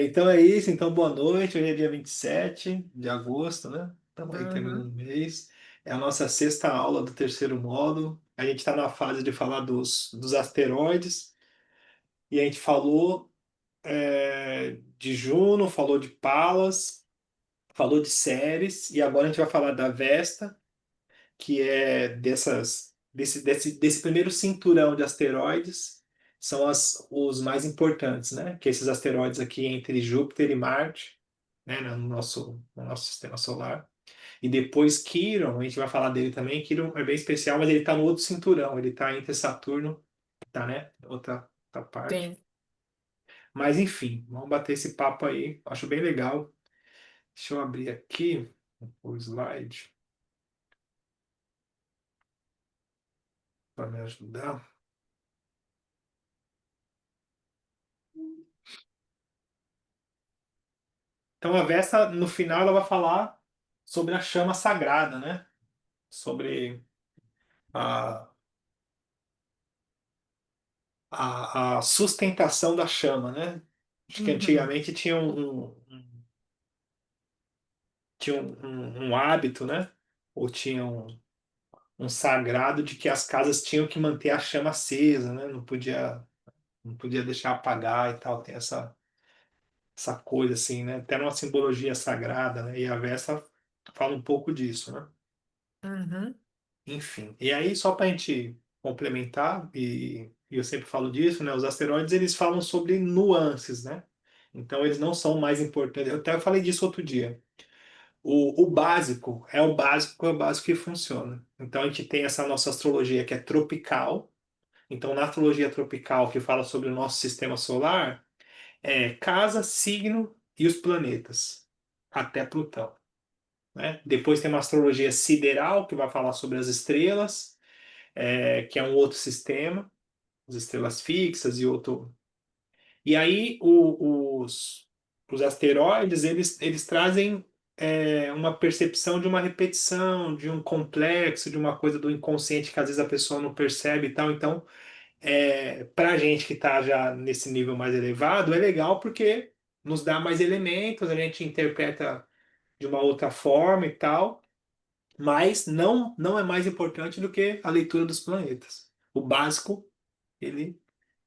Então é isso. Então, boa noite. Hoje é dia 27 de agosto, né? Estamos aí terminando Uhum, o mês. É a nossa sexta aula do terceiro módulo. A gente está na fase de falar dos asteroides. E a gente falou de Juno, falou de Pallas, falou de Ceres. E agora a gente vai falar da Vesta, que é desse primeiro cinturão de asteroides, são os mais importantes, né? Que esses asteroides aqui entre Júpiter e Marte, né? No nosso sistema solar. E depois Quirón, a gente vai falar dele também. Quirón é bem especial, mas ele está no outro cinturão, ele está entre Saturno, tá, né? Outra parte. sim. Mas enfim, vamos bater esse papo aí. Acho bem legal. Deixa eu abrir aqui o slide para me ajudar. Então a Vesta, no final, ela vai falar sobre a chama sagrada, né? Sobre a, a sustentação da chama, né? Acho que Uhum, antigamente tinha um hábito, né? Ou tinha um sagrado de que as casas tinham que manter a chama acesa, né? Não podia deixar apagar e tal. Tem essa coisa assim, né? Até uma simbologia sagrada, né? E a Vesta fala um pouco disso, né? uhum, Enfim, e aí só para a gente complementar, e eu sempre falo disso, né? Os asteroides eles falam sobre nuances, né? Então eles não são mais importantes. Eu até falei disso outro dia. O básico é o básico que funciona. Então a gente tem essa nossa astrologia que é tropical. Então na astrologia tropical que fala sobre o nosso sistema solar, é casa, signo e os planetas, até Plutão, né? Depois tem uma astrologia sideral que vai falar sobre as estrelas, que é um outro sistema, as estrelas fixas e outro. E aí os asteroides eles trazem uma percepção de uma repetição, de um complexo, de uma coisa do inconsciente que às vezes a pessoa não percebe e tal. Então, para a gente que está já nesse nível mais elevado, é legal porque nos dá mais elementos, a gente interpreta de uma outra forma e tal. Mas não é mais importante do que a leitura dos planetas. O básico, ele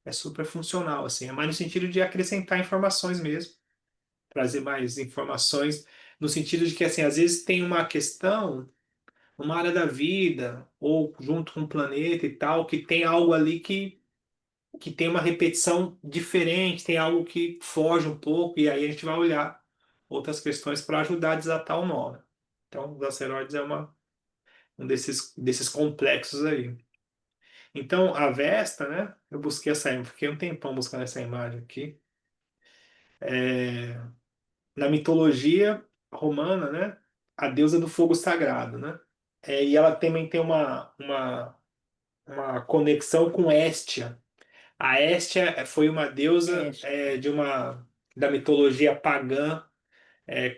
é super funcional, assim, é mais no sentido de acrescentar informações mesmo, trazer mais informações, no sentido de que, assim, às vezes tem uma questão, uma área da vida, ou junto com o planeta e tal, que tem algo ali que tem uma repetição diferente, tem algo que foge um pouco, e aí a gente vai olhar outras questões para ajudar a desatar o nó, né? Então, os asteroides é um desses complexos aí. Então, a Vesta, né? Eu busquei fiquei um tempão buscando essa imagem aqui. É, na mitologia romana, né? A deusa do fogo sagrado, né? E ela também tem uma conexão com Hestia. A Hestia foi uma é, deusa da mitologia pagã,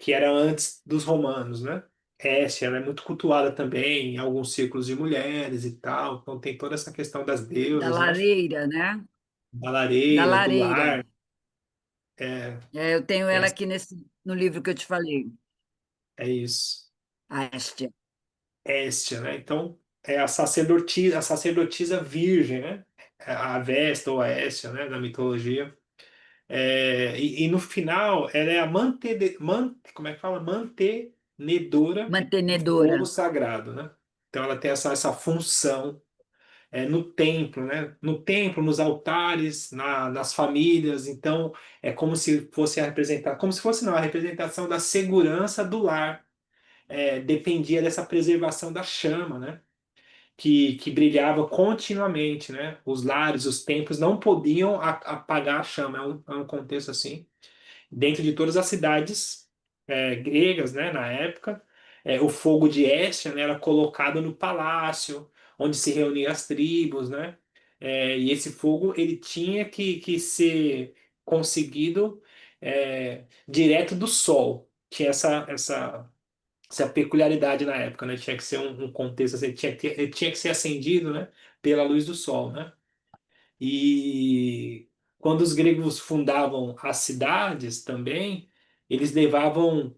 que era antes dos romanos, né? Hestia, ela é muito cultuada também em alguns círculos de mulheres e tal. Então tem toda essa questão das da deusas, né? lareira, né? Da Da lareira, do lareira. lar. É, É, eu tenho tem ela essa- aqui no livro que eu te falei, é isso. a Estia. Hestia, né? Então, é a sacerdotisa virgem, né? A Vesta ou a Hestia, né? Da mitologia. E no final, ela é a como é que fala? Mantenedora do Mantenedora. fogo sagrado, né? Então, ela tem essa função no templo, né? No templo, nos altares, nas famílias. Então, é como se fosse como se fosse não, a representação da segurança do lar. Dependia dessa preservação da chama, né? Que brilhava continuamente, né? Os lares, os templos não podiam apagar a chama. É um contexto assim dentro de todas as cidades gregas, né, na época. O fogo de Hestia, né, era colocado no palácio, onde se reuniam as tribos, né? E esse fogo ele tinha que ser conseguido direto do sol. Tinha essa peculiaridade na época, né? Tinha que ser um contexto assim, ele tinha que ser acendido, né, pela luz do sol, né? Quando os gregos fundavam as cidades também, eles levavam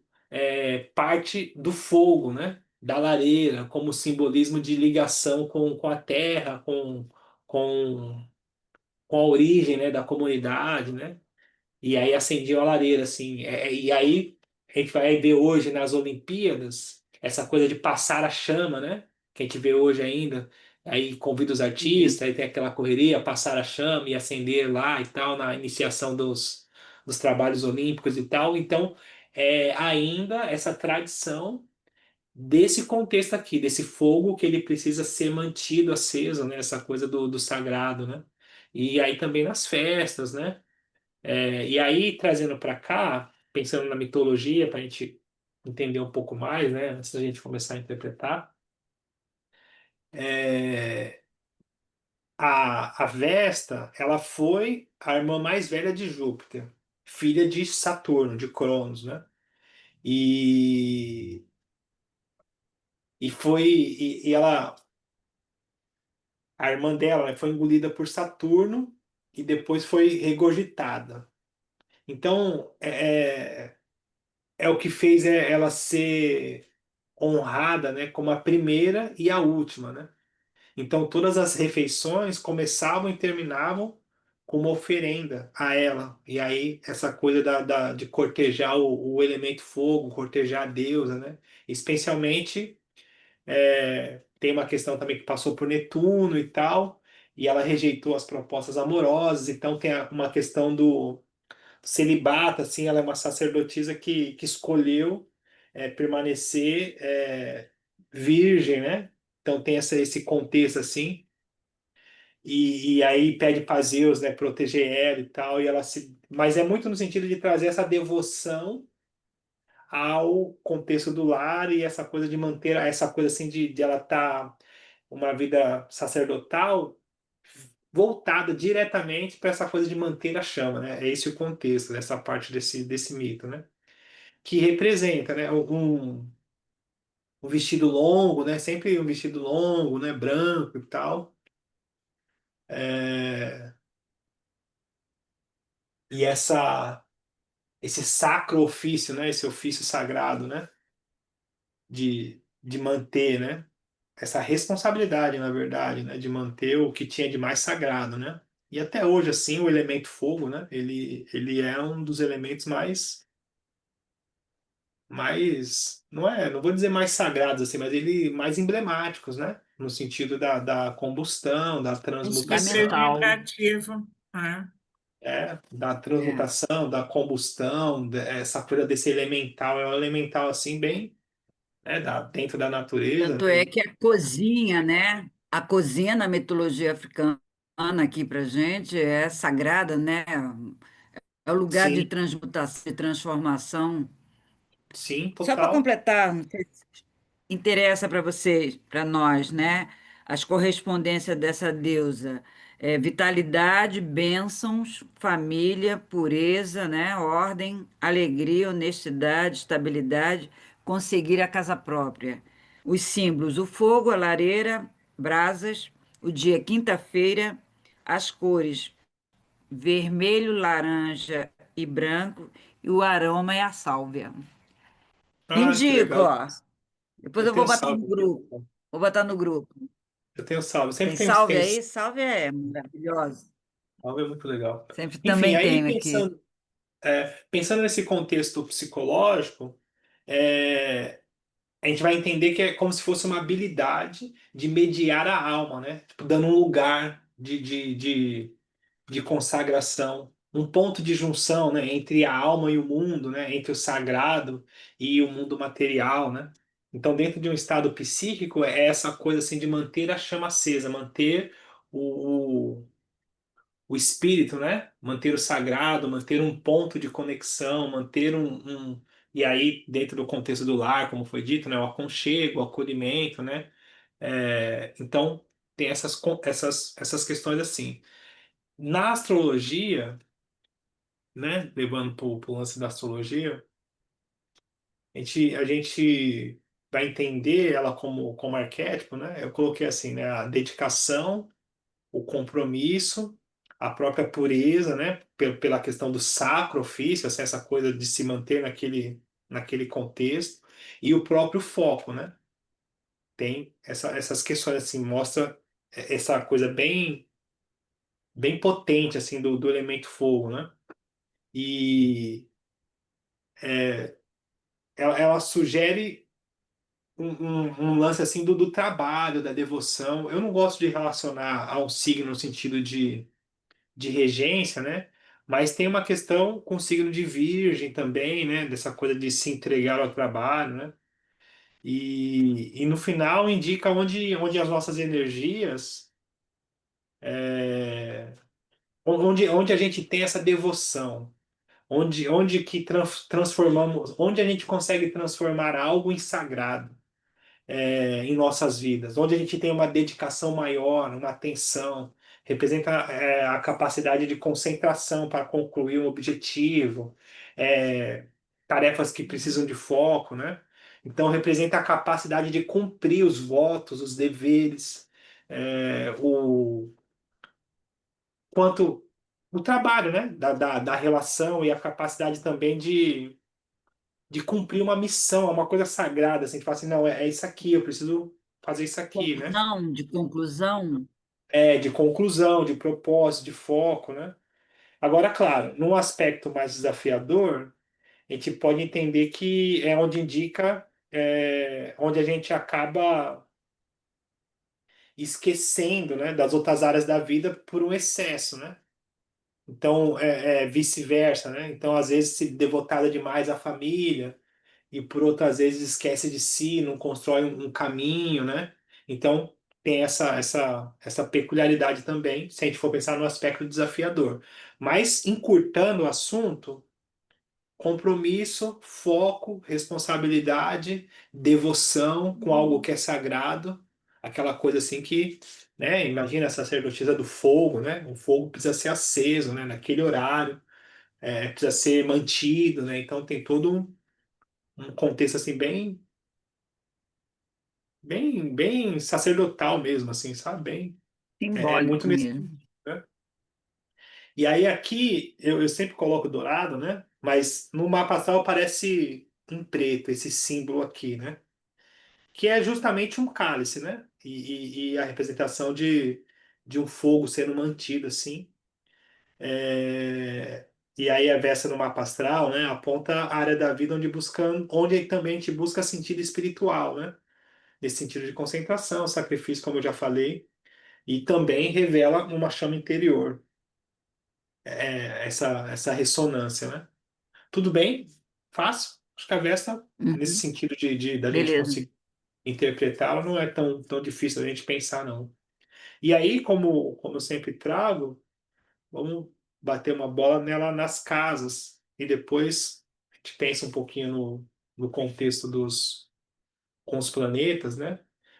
parte do fogo, né? Da lareira, como simbolismo de ligação com a terra, com, com a origem, né, da comunidade, né? E aí acendiam a lareira, assim. E aí a gente vai ver hoje nas Olimpíadas essa coisa de passar a chama, né? Que a gente vê hoje ainda. Aí convida os artistas, aí tem aquela correria, passar a chama e acender lá e tal, na iniciação dos trabalhos olímpicos e tal. Então, ainda essa tradição desse contexto aqui, desse fogo que ele precisa ser mantido aceso, né? Essa coisa do sagrado, né? E aí também nas festas, né? E aí, trazendo para cá, pensando na mitologia, para a gente entender um pouco mais, né, antes da gente começar a interpretar, é, a Vesta, ela foi a irmã mais velha de Júpiter, filha de Saturno, de Cronos, né? E, e ela, a irmã dela, né, foi engolida por Saturno e depois foi regurgitada. Então, é o que fez ela ser honrada, né, como a primeira e a última, né? Então todas as refeições começavam e terminavam com uma oferenda a ela. E aí essa coisa de cortejar o elemento fogo, cortejar a deusa, né? Especialmente tem uma questão também que passou por Netuno e tal, e ela rejeitou as propostas amorosas. Então tem uma questão do celibato, assim, ela é uma sacerdotisa que escolheu permanecer virgem, né? Então tem esse contexto assim, e aí pede para Zeus, né, proteger ela e tal, e ela se, mas é muito no sentido de trazer essa devoção ao contexto do lar e essa coisa de manter essa coisa assim de ela estar uma vida sacerdotal voltada diretamente para essa coisa de manter a chama, né? É esse o contexto dessa parte desse mito, né? Que representa, né? Um vestido longo, né? Sempre um vestido longo, né? Branco e tal. É, e esse sacro ofício, né? Esse ofício sagrado, né? De manter, né? Essa responsabilidade, na verdade, né? De manter o que tinha de mais sagrado, né? E até hoje, assim, o elemento fogo, né? Ele é um dos elementos não vou dizer mais sagrados assim, mas ele mais emblemáticos, né? No sentido da combustão, da transmutação, fundamental. Representativo. É. da É. transmutação, da combustão, essa coisa desse elemental, é um elemental assim bem, dentro da natureza, Tanto né? é que a cozinha, né? A cozinha na mitologia africana aqui para gente é sagrada, né? É o lugar de Sim, transmutação, de transformação. sim, Só para total. completar, não sei se interessa para vocês, para nós, né? As correspondências dessa deusa. É vitalidade, bênçãos, família, pureza, né? Ordem, alegria, honestidade, estabilidade, conseguir a casa própria. Os símbolos: o fogo, a lareira, brasas, o dia quinta-feira, as cores vermelho, laranja e branco, e o aroma é a sálvia. Ah, que Indico, legal. ó. Depois Eu eu vou tenho botar no salve aqui. grupo. Vou botar no grupo. Eu tenho salve. Sempre Tem tem, salve tem aí? Salve é maravilhosa. salve, é muito legal. Sempre Enfim, também aí tenho aqui. pensando nesse contexto psicológico, é, a gente vai entender que é como se fosse uma habilidade de mediar a alma, né? Tipo, dando um lugar de consagração, um ponto de junção, né, entre a alma e o mundo, né, entre o sagrado e o mundo material, né? Então, dentro de um estado psíquico, é essa coisa assim de manter a chama acesa, manter o espírito, né? Manter o sagrado, manter um ponto de conexão, manter e aí dentro do contexto do lar, como foi dito, né? O aconchego, o acolhimento, né? Então tem essas questões assim. Na astrologia, né? Levando para o lance da astrologia, a gente vai entender ela como arquétipo, né? Eu coloquei assim, né? A dedicação, o compromisso, a própria pureza, né? Pela questão do sacro ofício, assim, essa coisa de se manter naquele contexto, e o próprio foco, né? Tem essas questões, assim, mostra essa coisa bem potente, assim, do elemento fogo, né? E ela sugere um lance, assim, do trabalho, da devoção. Eu não gosto de relacionar a um signo no sentido de regência, né? Mas tem uma questão com o signo de Virgem também, né? Dessa coisa de se entregar ao trabalho, né? E no final indica onde as nossas energias, onde a gente tem essa devoção, onde que transformamos, onde a gente consegue transformar algo em sagrado. Em nossas vidas, onde a gente tem uma dedicação maior, uma atenção, representa a capacidade de concentração para concluir um objetivo, é, tarefas que precisam de foco, né? Então representa a capacidade de cumprir os votos, os deveres, o quanto o trabalho, né? Da relação e a capacidade também de cumprir uma missão, é uma coisa sagrada, assim, que fala assim, não, é isso aqui, eu preciso fazer isso aqui, né? Conclusão, de conclusão. De conclusão, de propósito, de foco, né? Agora, claro, num aspecto mais desafiador, a gente pode entender que é onde indica, onde a gente acaba esquecendo, né, das outras áreas da vida por um excesso, né? Então, vice-versa, né? Então, às vezes, se devotada demais à família, e por outras vezes esquece de si, não constrói um caminho, né? Então tem essa peculiaridade também, se a gente for pensar no aspecto desafiador. Mas encurtando o assunto, compromisso, foco, responsabilidade, devoção com algo que é sagrado, aquela coisa assim que, né? Imagina a sacerdotisa do fogo, né? O fogo precisa ser aceso, né? Naquele horário, precisa ser mantido, né? Então tem todo um contexto assim bem sacerdotal mesmo, assim, sabe? É muito Simbólico nesse mesmo. sentido, né? E aí aqui eu sempre coloco dourado, né? Mas no mapa astral aparece em preto esse símbolo aqui, né? Que é justamente um cálice, né? E a representação de um fogo sendo mantido assim. É, E aí a Vesta no mapa astral, né? Aponta a área da vida onde também a gente busca sentido espiritual, né? Nesse sentido de concentração, sacrifício, como eu já falei. E também revela uma chama interior, essa ressonância, né? Tudo bem? Fácil? Acho que a Vesta, nesse Uhum. sentido da gente Beleza. conseguir interpretá-la, não é tão difícil da gente pensar, não. E aí, como eu sempre trago, vamos bater uma bola nela nas casas e depois a gente pensa um pouquinho no contexto com os planetas, né?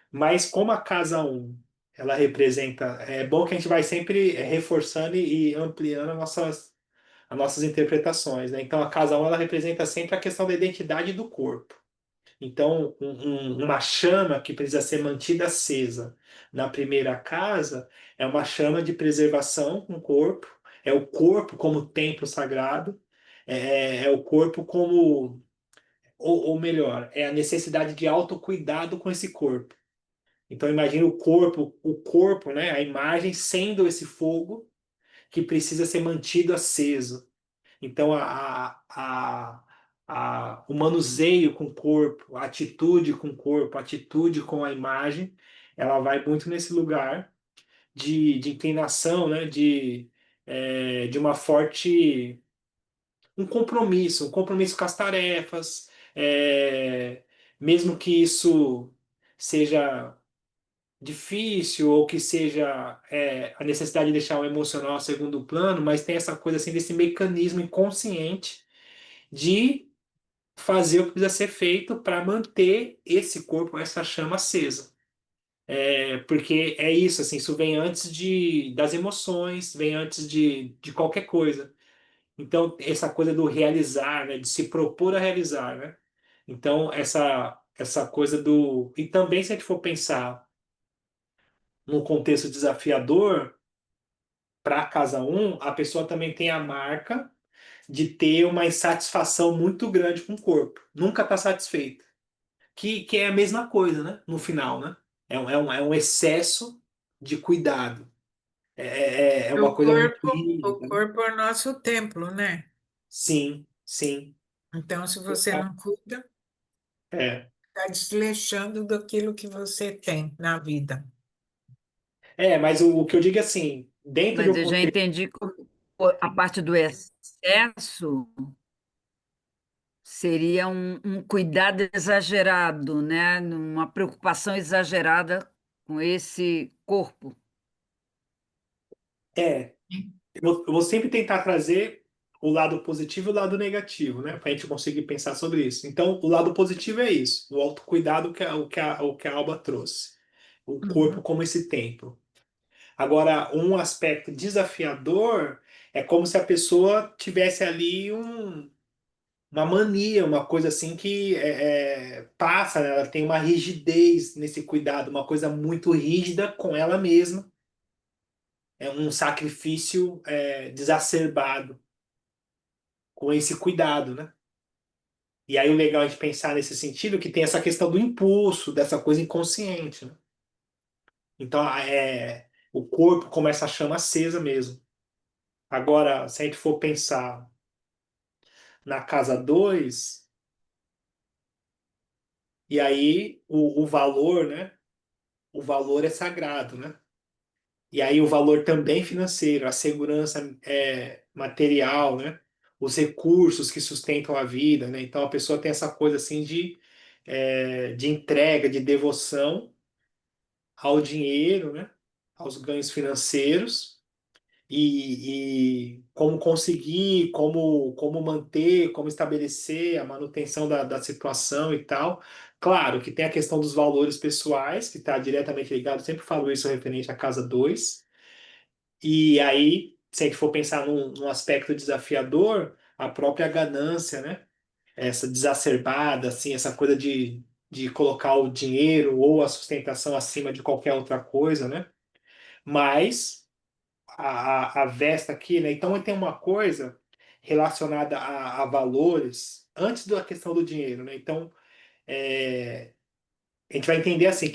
Mas como a casa um ela representa, é bom que a gente vai sempre reforçando e ampliando as nossas interpretações, né? Então a casa um ela representa sempre a questão da identidade do corpo. Então, uma chama que precisa ser mantida acesa na primeira casa é uma chama de preservação com o corpo, é o corpo como templo sagrado, é o corpo como, ou melhor, é a necessidade de autocuidado com esse corpo. Então imagine o corpo, né, a imagem sendo esse fogo que precisa ser mantido aceso. Então o manuseio com o corpo, a atitude com o corpo, a atitude com a imagem, ela vai muito nesse lugar de inclinação, né, de uma forte um compromisso com as tarefas, mesmo que isso seja difícil ou que seja a necessidade de deixar o emocional a segundo plano, mas tem essa coisa assim desse mecanismo inconsciente de fazer o que precisa ser feito para manter esse corpo, essa chama acesa. Porque é isso, assim, isso vem antes das emoções, vem antes de qualquer coisa. Então, essa coisa do realizar, né, de se propor a realizar, né? Então, essa coisa do. E também, se a gente for pensar num contexto desafiador, para a casa um, a pessoa também tem a marca de ter uma insatisfação muito grande com o corpo. Nunca está satisfeita. Que é a mesma coisa, né? No final, né? É um excesso de cuidado. É uma coisa muito O rígida, né? corpo é o nosso templo, né? Sim, sim. Então, se você não cuida, É. está desleixando daquilo que você tem na vida. Mas o que eu digo é assim, dentro de Mas um eu já contexto. entendi que a parte do excesso seria um cuidado exagerado, né? Uma preocupação exagerada com esse corpo. É, eu vou sempre tentar trazer o lado positivo e o lado negativo, né? Para a gente conseguir pensar sobre isso. Então, o lado positivo é isso, o autocuidado que a Alba trouxe. O corpo Uhum. como esse templo. Agora, um aspecto desafiador é como se a pessoa tivesse ali uma mania, uma coisa assim que passa, né? Ela tem uma rigidez nesse cuidado, uma coisa muito rígida com ela mesma. É um sacrifício desacerbado com esse cuidado, né? E aí o legal é de pensar nesse sentido que tem essa questão do impulso, dessa coisa inconsciente, né? Então, o corpo começa a chama acesa mesmo. Agora, se a gente for pensar na casa 2 e aí o valor, né? O valor é sagrado, né? E aí o valor também financeiro, a segurança material, né? Os recursos que sustentam a vida, né? Então a pessoa tem essa coisa assim de entrega, de devoção ao dinheiro, né? Aos ganhos financeiros e como conseguir, como manter, como estabelecer a manutenção da situação e tal. Claro que tem a questão dos valores pessoais, que está diretamente ligado, sempre falo isso referente à casa 2. E aí, se a gente for pensar num aspecto desafiador, a própria ganância, né? Essa exacerbada, assim, essa coisa de colocar o dinheiro ou a sustentação acima de qualquer outra coisa, né? Mas a Vesta aqui, né? Então tem uma coisa relacionada a valores antes da questão do dinheiro, né? Então a gente vai entender assim,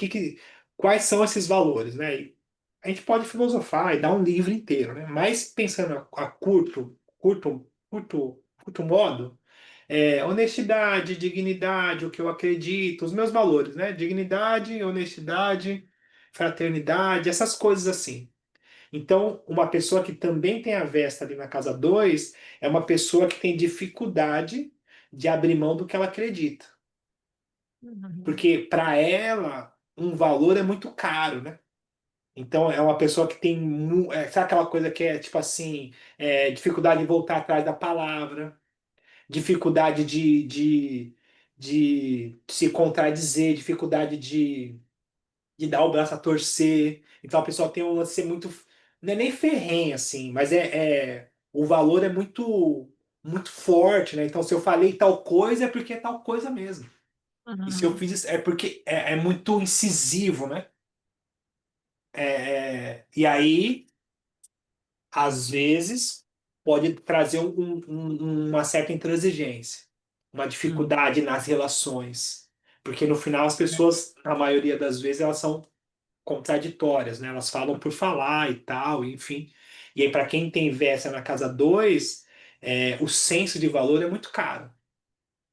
quais são esses valores, né? E a gente pode filosofar e dar um livro inteiro, né? Mas pensando a curto modo, honestidade, dignidade, o que eu acredito, os meus valores, né? Dignidade, honestidade, fraternidade, essas coisas assim. Então, uma pessoa que também tem a Vesta ali na casa 2 é uma pessoa que tem dificuldade de abrir mão do que ela acredita. Uhum. Porque para ela, um valor é muito caro, né? Então, é uma pessoa que tem. Sabe aquela coisa que é tipo assim: dificuldade de voltar atrás da palavra, dificuldade de se contradizer, dificuldade de dar o braço a torcer. Então a pessoa tem um lance ser muito. Não é nem ferrenha, assim, mas o valor é muito forte, né? Então se eu falei tal coisa é porque é tal coisa mesmo. E se eu Uhum. fiz isso é porque é muito incisivo, né? E aí, às vezes, pode trazer uma certa intransigência, uma Uhum. dificuldade nas relações. Porque no final as pessoas, na maioria das vezes, elas são contraditórias, né? Elas falam por falar e tal, enfim. E aí, para quem tem Vesta na casa 2 o senso de valor é muito caro.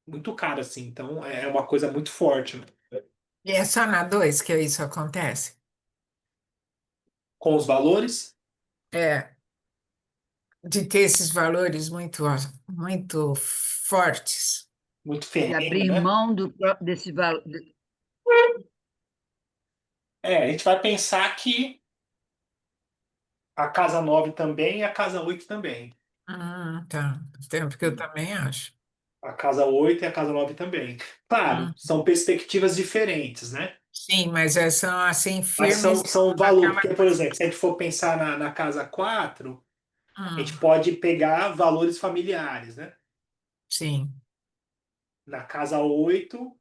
Muito caro, assim. Então, é uma coisa muito forte, né? E é só na 2 que isso acontece? Com os valores, É, de ter esses valores muito fortes. muito De ferrenho, abrir né? mão desse valor. A gente vai pensar que a casa 9 também e a casa 8 também. Tá. Tem, porque eu também acho. A casa 8 e a casa 9 também. Claro, Hum. são perspectivas diferentes, né? Sim, mas são assim Mas firmes são valores. naquela Porque, por coisa. exemplo, se a gente for pensar na casa 4 a gente Hum, pode pegar valores familiares, né? sim. Na casa 8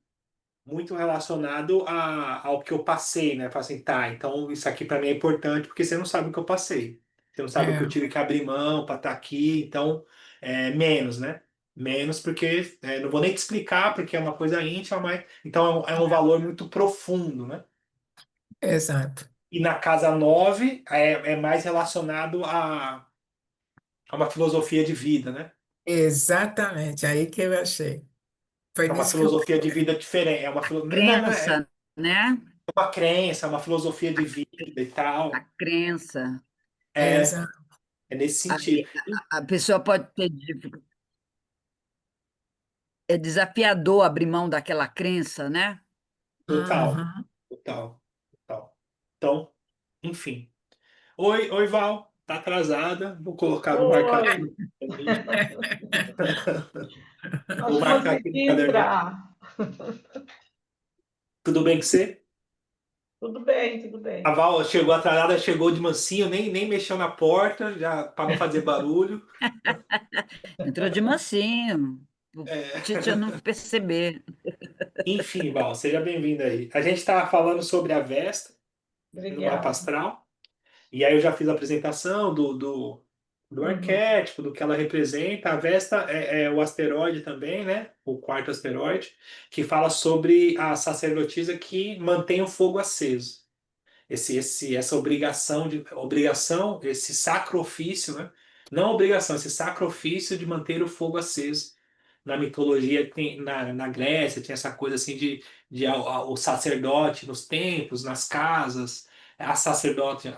muito relacionado ao que eu passei, né? Fala assim, tá, então isso aqui para mim é importante porque você não sabe o que eu passei. Você não sabe o que eu É, tive que abrir mão para estar aqui, então menos, né? Menos porque não vou nem te explicar porque é uma coisa íntima, mas então é um valor muito profundo, né? exato. E na casa 9 é mais relacionado a uma filosofia de vida, né? Exatamente, aí que eu achei. Foi É uma nisso que eu filosofia de pensei. vida diferente, não, é Crença, né? uma crença, é uma filosofia de vida e A tal. crença. É, Exato. é nesse Aí sentido. a pessoa pode ter. É desafiador abrir mão daquela crença, né? Total, Uhum. total, total. Então, enfim. Oi, Val, tá atrasada. Vou colocar, vou marcar aqui Oi, no caderninho. Vou nossa, marcar aqui no consegui caderninho. entrar. Tudo bem com você? Tudo bem, tudo A bem. Val chegou atrasada, chegou de mansinho, nem mexeu na porta, já para não fazer barulho. Entrou de mansinho, o É, Tite não perceber. enfim, Val, seja bem-vinda aí. A gente estava falando sobre a Vesta no mapa Obrigada. astral, e aí eu já fiz a apresentação do Uhum. arquétipo, do que ela representa. A Vesta é o asteroide também, né? O quarto asteroide, que fala sobre a sacerdotisa que mantém o fogo aceso. Essa obrigação, esse sacrifício, né? Não obrigação, esse sacrifício de manter o fogo aceso. Na mitologia, na Grécia, tinha essa coisa assim de o sacerdote nos templos, nas casas, a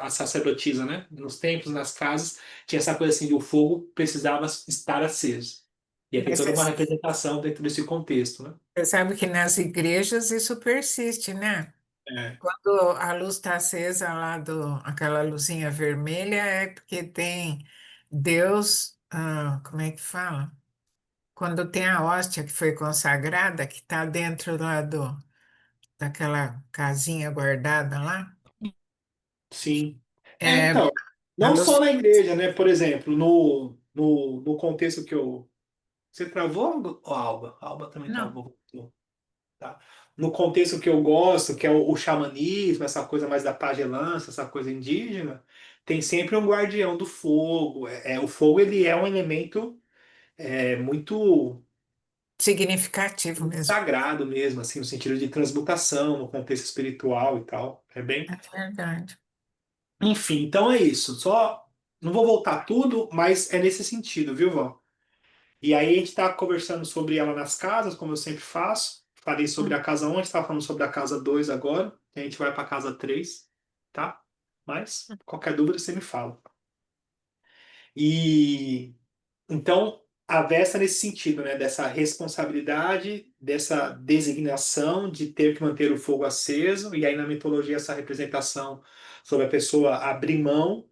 sacerdotisa, né? Nos templos, nas casas, tinha essa coisa assim de o fogo precisava estar aceso. E aí tem Mas toda uma você representação dentro desse contexto, né? você sabe que nas igrejas isso persiste, né? É, Quando a luz está acesa lá aquela luzinha vermelha, é porque tem Deus, como é que fala? Quando tem a hóstia que foi consagrada, que está dentro lá daquela casinha guardada lá, sim. é Então, a não luz. só na igreja, né? Por exemplo, no contexto que eu. Você travou, ou Alba? A Alba também Não, travou. Tá? No contexto que eu gosto, que é o xamanismo, essa coisa mais da pagelança, essa coisa indígena, tem sempre um guardião do fogo. O fogo ele é um elemento muito significativo mesmo. sagrado mesmo, assim, no sentido de transmutação, no contexto espiritual e tal. É bem. É verdade. Enfim, então é isso. Só não vou voltar tudo, mas é nesse sentido, viu, Val? E aí a gente está conversando sobre ela nas casas, como eu sempre faço. Falei sobre a casa 1, a gente está falando sobre a casa 2 agora. A gente vai para a casa 3, tá? Mas qualquer dúvida você me fala. E então a Vesta nesse sentido, né? Dessa responsabilidade, dessa designação de ter que manter o fogo aceso. E aí na mitologia essa representação sobre a pessoa abrir mão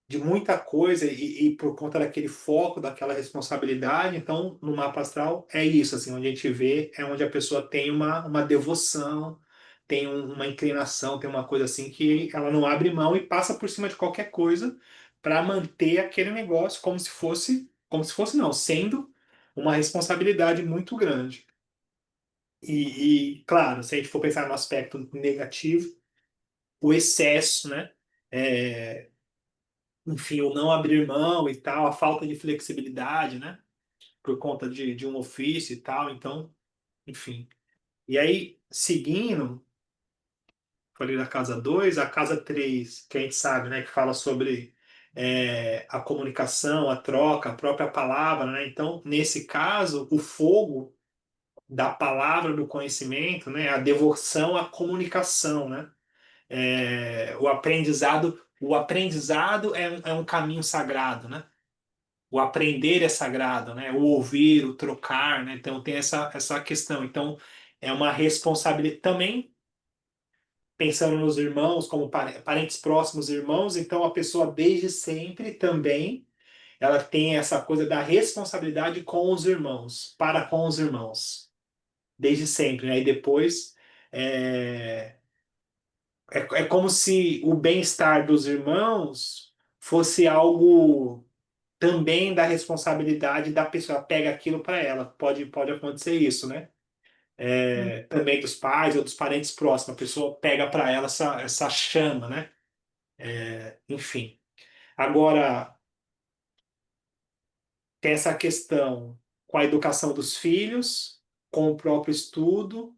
de muita coisa e por conta daquele foco, daquela responsabilidade. Então, no mapa astral é isso, assim, onde a gente vê é onde a pessoa tem uma devoção, tem uma inclinação, tem uma coisa assim que ela não abre mão e passa por cima de qualquer coisa para manter aquele negócio como se fosse não, sendo uma responsabilidade muito grande. Claro, se a gente for pensar no aspecto negativo, o excesso, né? É, enfim, o não abrir mão e tal, a falta de flexibilidade, né? Por conta de um ofício e tal, então, enfim. E aí, seguindo, falei da casa 2 a casa 3 que a gente sabe, né? Que fala sobre a comunicação, a troca, a própria palavra, né? Então, nesse caso, o fogo da palavra do conhecimento, né? A devoção à comunicação, né? O aprendizado é um caminho sagrado, né? O aprender é sagrado, né? O ouvir, o trocar, né? Então tem essa questão. Então é uma responsabilidade também pensando nos irmãos como parentes próximos irmãos. Então a pessoa desde sempre também ela tem essa coisa da responsabilidade com os irmãos, para com os irmãos, desde sempre, né? E depois é, é como se o bem-estar dos irmãos fosse algo também da responsabilidade da pessoa, pega aquilo para ela. Pode acontecer isso, né? Também dos pais ou dos parentes próximos, a pessoa pega para ela essa chama, né? Enfim. Agora, tem essa questão com a educação dos filhos, com o próprio estudo.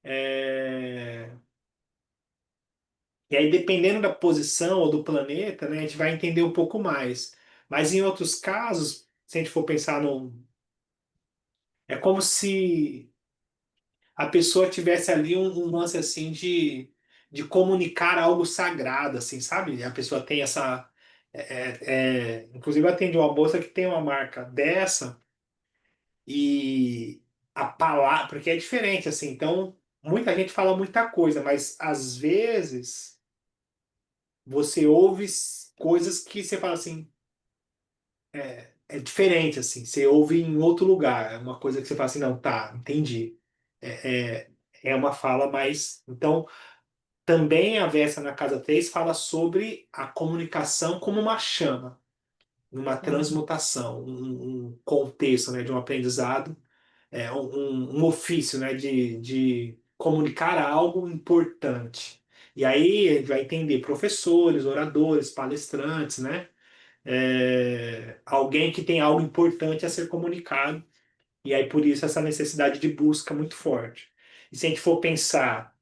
é, E aí, dependendo da posição ou do planeta, né, a gente vai entender um pouco mais. Mas em outros casos, se a gente for pensar no. É como se a pessoa tivesse ali um lance assim de comunicar algo sagrado, assim, sabe? A pessoa tem essa. Inclusive, eu atendi uma moça que tem uma marca dessa e a palavra. Porque é diferente, assim. Então, muita gente fala muita coisa, mas às vezes você ouve coisas que você fala assim. É diferente, assim. Você ouve em outro lugar. É uma coisa que você fala assim, não, tá, entendi. É uma fala mais. Então, também a Versa na Casa 3 fala sobre a comunicação como uma chama, uma Uhum. transmutação, um contexto, né, de um aprendizado, um ofício, né, de comunicar algo importante. E aí a gente vai entender professores, oradores, palestrantes, né? Alguém que tem algo importante a ser comunicado, e aí por isso essa necessidade de busca muito forte. E se a gente for pensar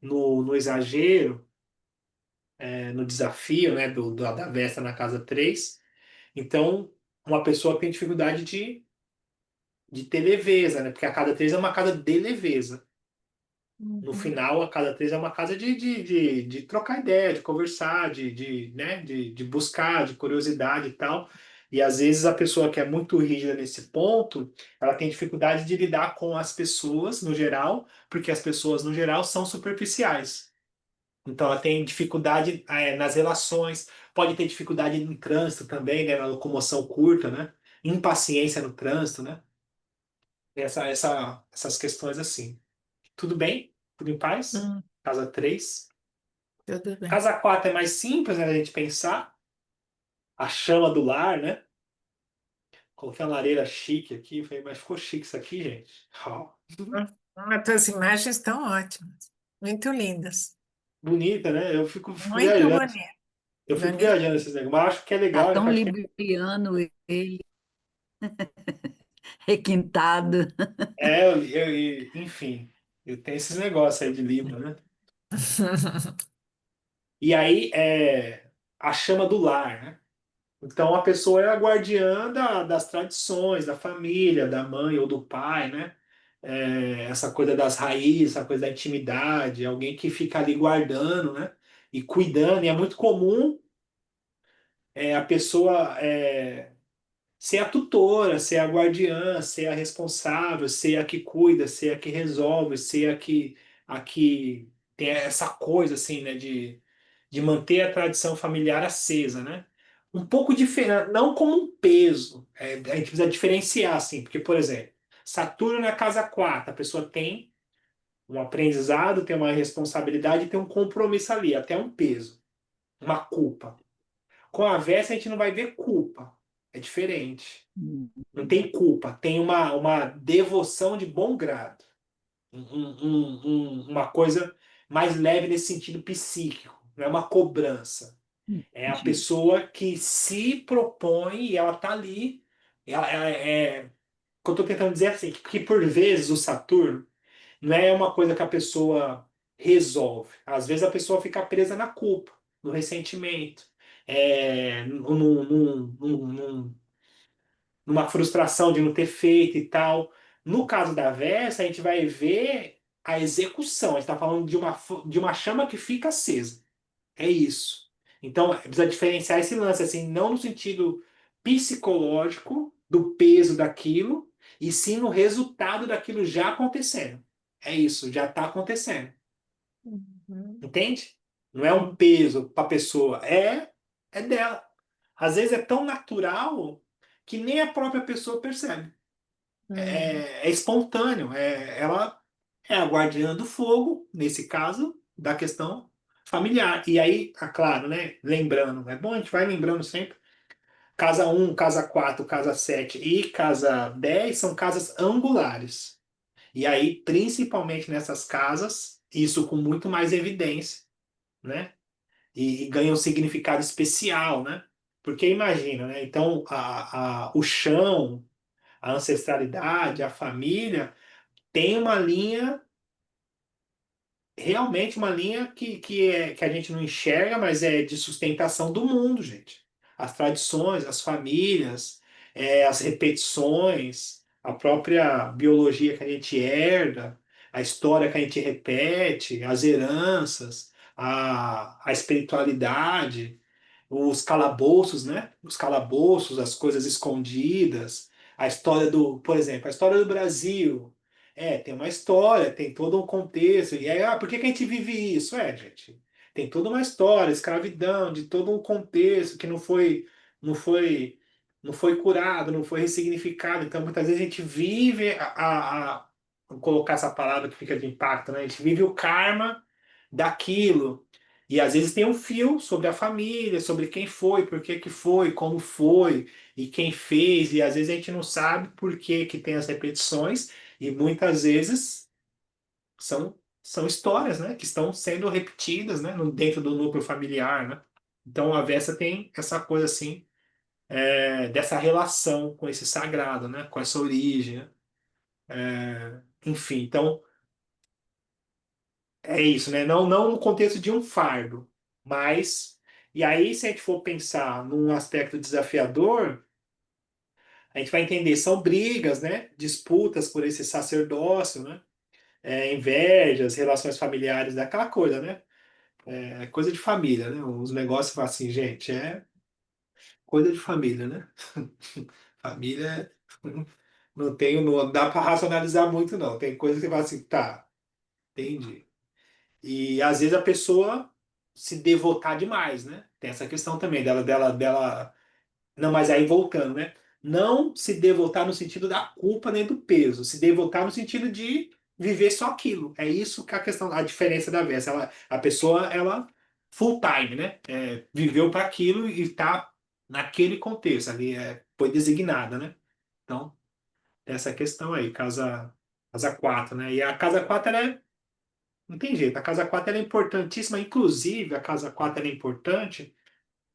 no exagero, no desafio, né, da Vesta na casa 3, então uma pessoa tem dificuldade de ter leveza, né, porque a casa 3 é uma casa de leveza. No Uhum. final, a cada três é uma casa de trocar ideia, de conversar, né, de buscar, de curiosidade e tal. E às vezes a pessoa que é muito rígida nesse ponto, ela tem dificuldade de lidar com as pessoas no geral, porque as pessoas no geral são superficiais. Então ela tem dificuldade, nas relações, pode ter dificuldade no trânsito também, né, na locomoção curta, né? Impaciência no trânsito, né? Essas questões assim. Tudo bem? Tudo em paz? Hum, Casa 3. tudo bem. Casa 4 é mais simples, né, a gente pensar. A chama do lar, né? Coloquei uma lareira chique aqui. Falei, mas ficou chique isso aqui, gente. Ó, As tuas imagens estão ótimas, muito lindas, bonita, né? Eu fico muito viajando. bonito, Eu fico bonito. viajando esses negócios. Mas acho que é Tá legal, né? tão Faz tempo. libriano ele, requintado. Enfim, eu tenho esses negócios aí de livro, né? E aí, a chama do lar, né? Então, a pessoa é a guardiã das tradições, da família, da mãe ou do pai, né? Essa coisa das raízes, essa coisa da intimidade, alguém que fica ali guardando, né? E cuidando. E é muito comum a pessoa ser a tutora, ser a guardiã, ser a responsável, ser a que cuida, ser a que resolve, ser a que tem essa coisa assim, né, de manter a tradição familiar acesa, né? Um pouco diferente, não como um peso. A gente precisa diferenciar, assim, porque, por exemplo, Saturno na casa 4, a pessoa tem um aprendizado, tem uma responsabilidade, tem um compromisso ali, até um peso, uma culpa. Com a Vesta, a gente não vai ver culpa. É diferente. Não tem culpa, tem uma devoção de bom grado. Uma coisa mais leve nesse sentido psíquico. Não é uma cobrança. É a Entendi. pessoa que se propõe e ela tá ali. O que eu tô tentando dizer é assim, que por vezes o Saturno não é uma coisa que a pessoa resolve. Às vezes a pessoa fica presa na culpa, no ressentimento, numa frustração de não ter feito e tal. No caso da Versa, a gente vai ver a execução. A gente está falando de uma chama que fica acesa. É isso. Então, precisa diferenciar esse lance, assim, não no sentido psicológico do peso daquilo, e sim no resultado daquilo já acontecendo. É isso, já está acontecendo. Uhum. Entende? Não é um Sim. peso para a pessoa, é dela. Às vezes é tão natural que nem a própria pessoa percebe. Uhum. É espontâneo. Ela é a guardiã do fogo, nesse caso, da questão familiar. E aí, claro, né? Lembrando, é bom a gente vai lembrando sempre. Casa um, casa 4, casa 7 e casa 10 são casas angulares. E aí, principalmente nessas casas, isso com muito mais evidência, né? e ganha um significado especial, né? Porque imagina, né? Então, o chão, a ancestralidade, a família tem uma linha, realmente uma linha que a gente não enxerga, mas é de sustentação do mundo, gente. As tradições, as famílias, as repetições, a própria biologia que a gente herda, a história que a gente repete, as heranças, a espiritualidade, os calabouços, né? Os calabouços, as coisas escondidas, a história do, por exemplo, a história do Brasil. Tem uma história, tem todo um contexto. E aí, por que que a gente vive isso? Gente, tem toda uma história, escravidão, de todo um contexto que não foi, não foi curado, não foi ressignificado. Então, muitas vezes a gente vive vou colocar essa palavra que fica de impacto, né? A gente vive o karma daquilo. E às vezes tem um fio sobre a família, sobre quem foi, por que que foi, como foi e quem fez. E às vezes a gente não sabe por que que tem as repetições. E muitas vezes são histórias, né, que estão sendo repetidas, né, dentro do núcleo familiar, né? Então a Vesta tem essa coisa assim, dessa relação com esse sagrado, né, com essa origem, né? Enfim, então é isso, né? Não no contexto de um fardo, mas e aí se a gente for pensar num aspecto desafiador, a gente vai entender são brigas, né, disputas por esse sacerdócio, né? Invejas, relações familiares, daquela coisa, né? É coisa de família, né? Os negócios falam assim, gente, é coisa de família, né? Família não dá para racionalizar muito, não. Tem coisa que você fala assim, tá, entendi. E às vezes a pessoa se devotar demais, né? Tem essa questão também dela. Não, mas aí voltando, né? Não se devotar no sentido da culpa nem do peso, se devotar no sentido de viver só aquilo. É isso que é a questão, a diferença da Vesta. A pessoa, ela, full time, né? Viveu para aquilo e está naquele contexto ali, foi designada, né? Então, tem essa questão aí, casa 4, né? E a casa 4 ela não tem jeito, a casa 4 ela é importantíssima, inclusive a casa 4 ela é importante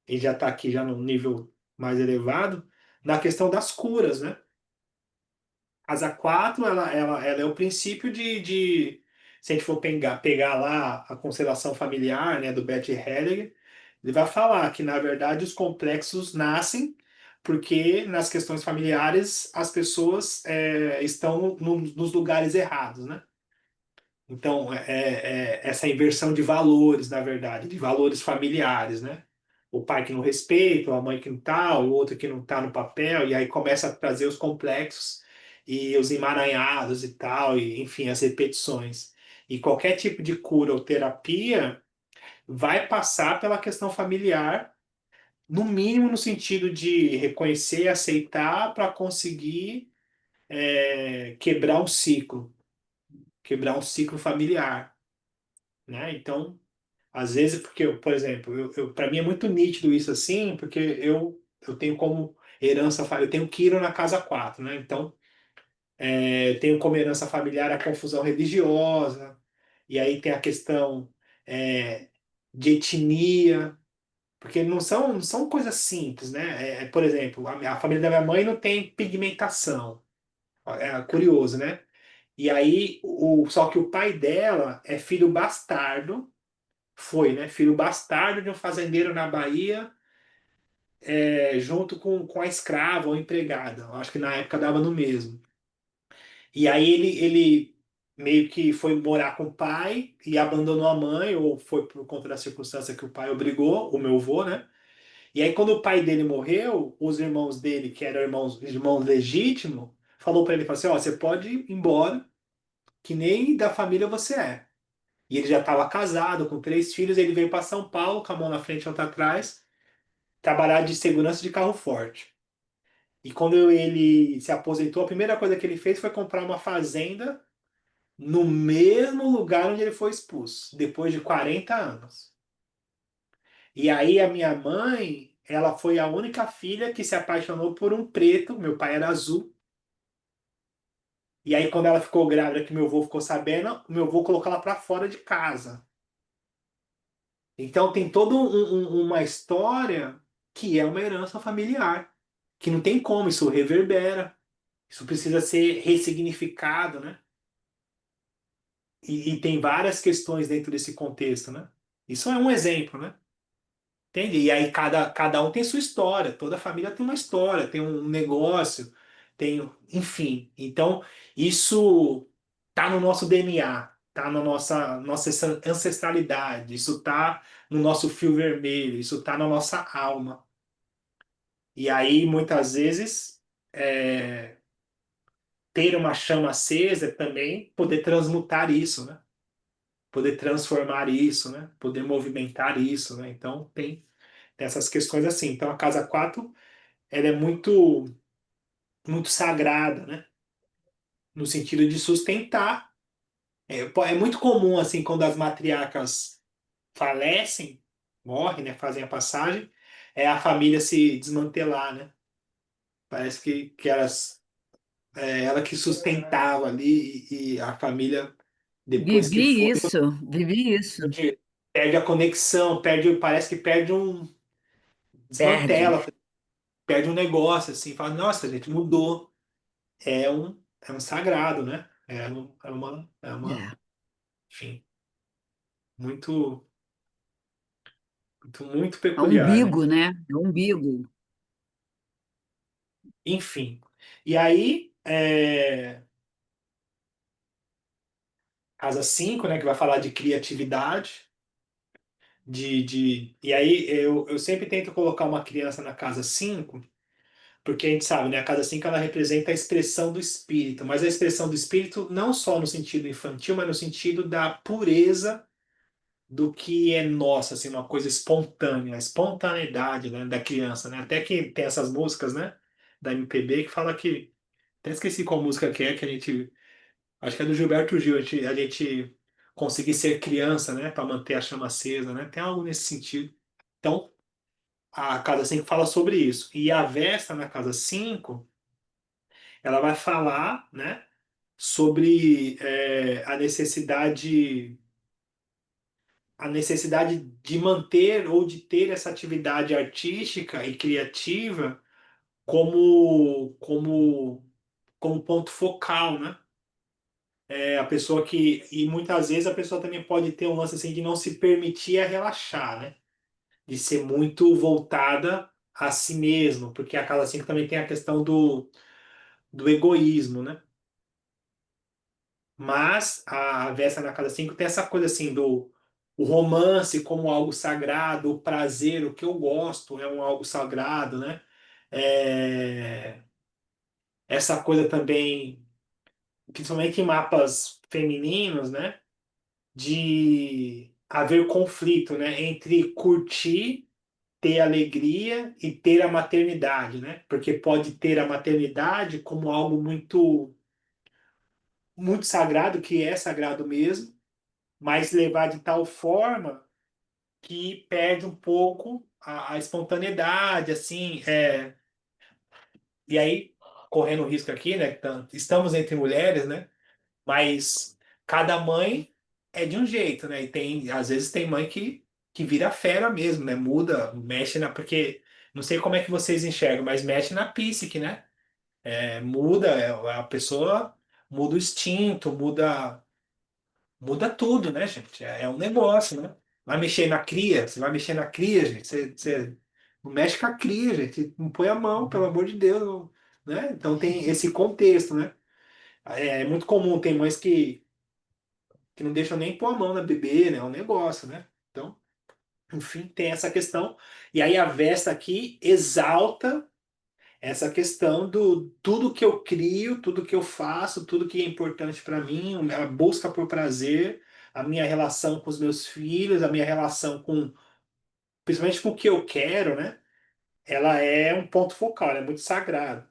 e já está aqui já no nível mais elevado, na questão das curas, né? Casa 4 ela é o princípio se a gente for pegar lá a constelação familiar, né, do Bert Hellinger, ele vai falar que, na verdade, os complexos nascem porque nas questões familiares as pessoas estão nos lugares errados, né? Então, essa inversão de valores, na verdade, de valores familiares, né? O pai que não respeita, a mãe que não tá, o outro que não tá no papel, e aí começa a trazer os complexos e os emaranhados e tal, e enfim, as repetições. E qualquer tipo de cura ou terapia vai passar pela questão familiar, no mínimo no sentido de reconhecer e aceitar para conseguir quebrar um ciclo familiar, né? Então, às vezes, porque, por exemplo, para mim é muito nítido isso assim, porque eu tenho como herança, eu tenho Quirón na casa 4, né? Então, eu tenho como herança familiar a confusão religiosa, e aí tem a questão é, de etnia, porque não são coisas simples, né? Por exemplo, a família da minha mãe não tem pigmentação, é curioso, né? E aí, só que o pai dela é filho bastardo, foi, né? Filho bastardo de um fazendeiro na Bahia, junto com a escrava ou empregada. Eu acho que na época dava no mesmo. E aí ele meio que foi morar com o pai e abandonou a mãe, ou foi por conta da circunstância que o pai obrigou, o meu avô, né? E aí quando o pai dele morreu, os irmãos dele, que eram irmãos legítimos, falou para ele, falou assim, ó, você pode ir embora, que nem da família você é. E ele já estava casado, com 3 filhos, ele veio para São Paulo, com a mão na frente e outra atrás, trabalhar de segurança de carro forte. E quando ele se aposentou, a primeira coisa que ele fez foi comprar uma fazenda no mesmo lugar onde ele foi expulso, depois de 40 anos. E aí a minha mãe, ela foi a única filha que se apaixonou por um preto, meu pai era azul. E aí quando ela ficou grávida, que meu avô ficou sabendo, meu avô colocou ela para fora de casa. Então tem toda uma história que é uma herança familiar, que não tem como, isso reverbera, isso precisa ser ressignificado, né? E tem várias questões dentro desse contexto, né? Isso é um exemplo, né? Entende? E aí cada um tem sua história, toda família tem uma história, tem um negócio, tem, enfim. Então, isso tá no nosso DNA, tá na nossa ancestralidade, isso tá no nosso fio vermelho, isso tá na nossa alma. E aí, muitas vezes, é, ter uma chama acesa é também poder transmutar isso, né? Poder transformar isso, né? Poder movimentar isso, né? Então, tem essas questões assim. Então, a casa 4 ela é muito sagrada, né? No sentido de sustentar. É muito comum, assim, quando as matriarcas falecem, morrem, né? Fazem a passagem, é a família se desmantelar, né? Parece que ela que sustentava ali e a família, depois que foi, Vivi isso. perde a conexão, parece que perde Perde. desmantela, perde um negócio, assim, fala, nossa, a gente mudou. É um sagrado, né? É. Enfim, muito, muito, muito É peculiar, né? umbigo, né? É umbigo. Enfim. E aí, casa 5, né, que vai falar de criatividade, e aí eu sempre tento colocar uma criança na casa 5 porque a gente sabe, né, a casa 5 ela representa a expressão do espírito, mas a expressão do espírito não só no sentido infantil, mas no sentido da pureza do que é nossa, assim, uma coisa espontânea, a espontaneidade, né, da criança, né? Até que tem essas músicas, né, da MPB que fala que, até esqueci qual música que a gente, acho que é do Gilberto Gil, a gente conseguir ser criança, né, para manter a chama acesa, né? Tem algo nesse sentido. Então, a Casa 5 fala sobre isso. E a Vesta na Casa 5 ela vai falar, né, sobre a necessidade de manter ou de ter essa atividade artística e criativa como ponto focal, né? A pessoa e muitas vezes a pessoa também pode ter um lance assim de não se permitir a relaxar, né? De ser muito voltada a si mesmo, porque a casa 5 também tem a questão do egoísmo, né? Mas a Vesta na Casa 5 tem essa coisa assim do o romance como algo sagrado, o prazer, o que eu gosto é algo sagrado, né? É, essa coisa também, principalmente em mapas femininos, né? De haver conflito, né? Entre curtir, ter alegria e ter a maternidade, né? Porque pode ter a maternidade como algo muito, muito sagrado, que é sagrado mesmo, mas levar de tal forma que perde um pouco a espontaneidade, assim, e aí, correndo o risco aqui, né, estamos entre mulheres, né, mas cada mãe é de um jeito, né, e às vezes tem mãe que vira fera mesmo, né, muda, mexe porque, não sei como é que vocês enxergam, mas mexe na psique, né, muda, a pessoa muda o instinto, muda tudo, né, gente? É um negócio, né? Vai mexer na cria, você vai mexer na cria, gente. Você não mexe com a cria, gente. Não põe a mão, pelo amor de Deus, né? Então tem esse contexto, né? É muito comum, tem mães que não deixam nem pôr a mão na bebê, né? É um negócio, né? Então, enfim, tem essa questão. E aí a Vesta aqui exalta essa questão do tudo que eu crio, tudo que eu faço, tudo que é importante para mim, a busca por prazer, a minha relação com os meus filhos, a minha relação com, principalmente com o que eu quero, né? Ela é um ponto focal, ela é muito sagrado.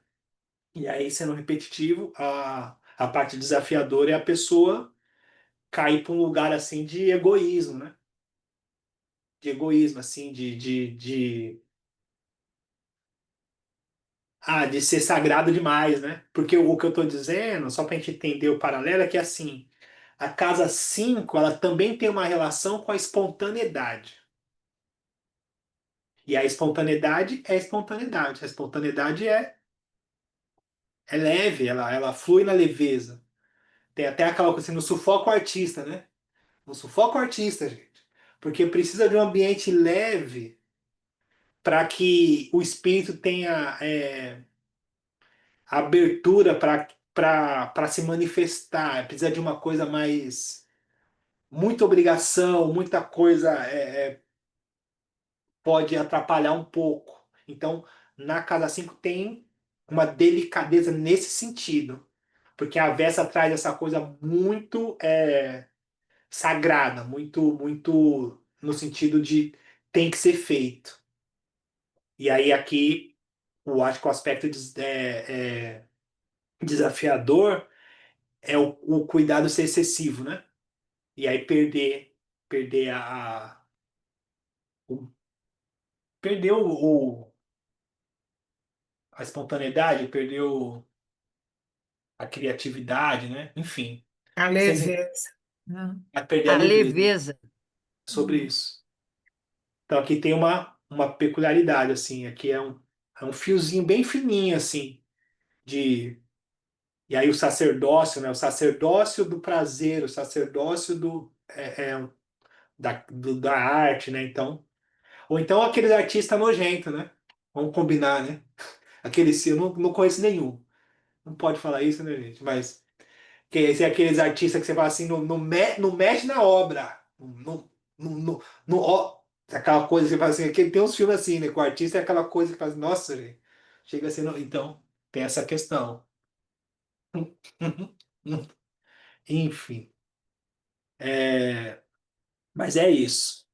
E aí, sendo repetitivo, a parte desafiadora é a pessoa cair para um lugar assim de egoísmo, né? De egoísmo, assim, de ser sagrado demais, né? Porque o que eu estou dizendo, só para a gente entender o paralelo, é que assim, a casa 5 ela também tem uma relação com a espontaneidade. E a espontaneidade é espontaneidade. A espontaneidade é leve, ela flui na leveza. Tem até aquela coisa assim, no sufoco artista, né? No sufoco artista, gente. Porque precisa de um ambiente leve para que o espírito tenha abertura para se manifestar. Precisa de uma coisa mais. Muita obrigação, muita coisa pode atrapalhar um pouco. Então, na casa 5 tem uma delicadeza nesse sentido. Porque a Vesta traz essa coisa muito sagrada, muito no sentido de tem que ser feito. E aí aqui, eu acho que o aspecto desafiador é o cuidado ser excessivo, né? E aí perder o- perder a espontaneidade, perder a criatividade, né? Enfim, A sem leveza. Hum, vai perder a A leveza leveza. sobre hum. isso. Então aqui tem uma peculiaridade, assim, aqui é um fiozinho bem fininho, assim, de. E aí o sacerdócio, né? O sacerdócio do prazer, o sacerdócio da arte, né? Então, ou então aqueles artistas nojentos, né? Vamos combinar, né? Aqueles, eu não conheço nenhum. Não pode falar isso, né, gente? Mas que esse é aqueles artistas que você fala assim, não mexe na obra. Ó, aquela coisa que você fala assim, que tem uns filmes assim, né? Que o artista é aquela coisa que faz, nossa, gente, chega assim, então, tem essa questão. Enfim, mas é isso.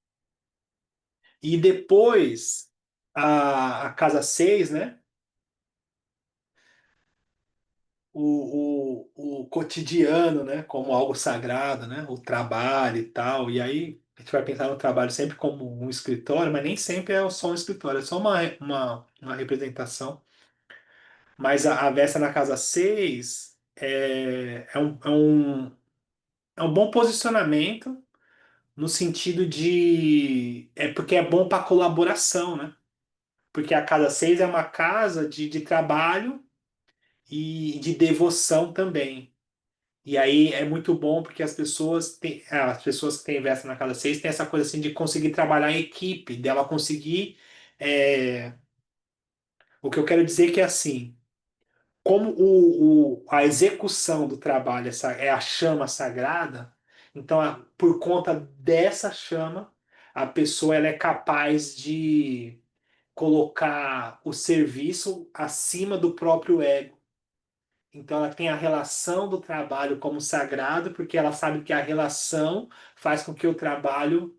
E depois, a casa 6, né? O cotidiano, né? Como algo sagrado, né? O trabalho e tal. E aí a gente vai pensar no trabalho sempre como um escritório, mas nem sempre é só um escritório, é só uma representação. Mas a Vesta na casa 6 é um bom posicionamento no sentido de. É porque é bom para colaboração, né? Porque a casa 6 é uma casa de trabalho e de devoção também. E aí é muito bom porque as pessoas que têm investe na casa 6 têm essa coisa assim de conseguir trabalhar em equipe, dela conseguir. é, o que eu quero dizer que é assim, como a execução do trabalho é a chama sagrada, então por conta dessa chama, a pessoa ela é capaz de colocar o serviço acima do próprio ego. Então, ela tem a relação do trabalho como sagrado, porque ela sabe que a relação faz com que o trabalho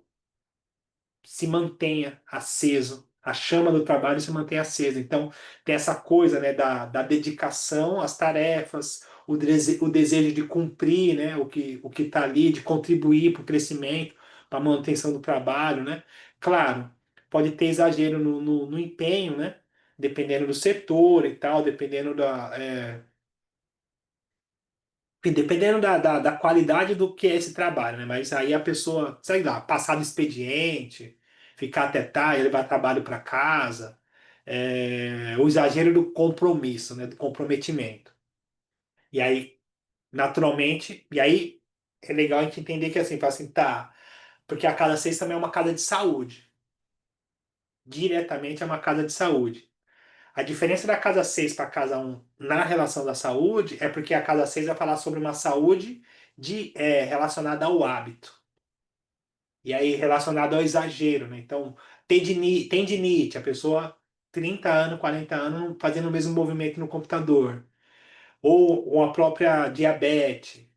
se mantenha aceso, a chama do trabalho se mantenha acesa. Então, tem essa coisa, né, da dedicação às tarefas, o desejo de cumprir, né, o que está ali, de contribuir para o crescimento, para a manutenção do trabalho, né? Claro, pode ter exagero no empenho, né? Dependendo do setor e tal, dependendo e dependendo da qualidade do que é esse trabalho, né? Mas aí a pessoa, sei lá, passar do expediente, ficar até tarde, levar trabalho para casa, o exagero do compromisso, né? Do comprometimento. E aí, naturalmente, e aí é legal a gente entender que assim, fala assim, tá, porque a casa 6 também é uma casa de saúde. Diretamente é uma casa de saúde. A diferença da casa 6 para a casa um na relação da saúde é porque a casa 6 vai falar sobre uma saúde relacionada ao hábito. E aí relacionada ao exagero, né? Então, tendinite, a pessoa 30 anos, 40 anos fazendo o mesmo movimento no computador. Ou uma própria diabetes,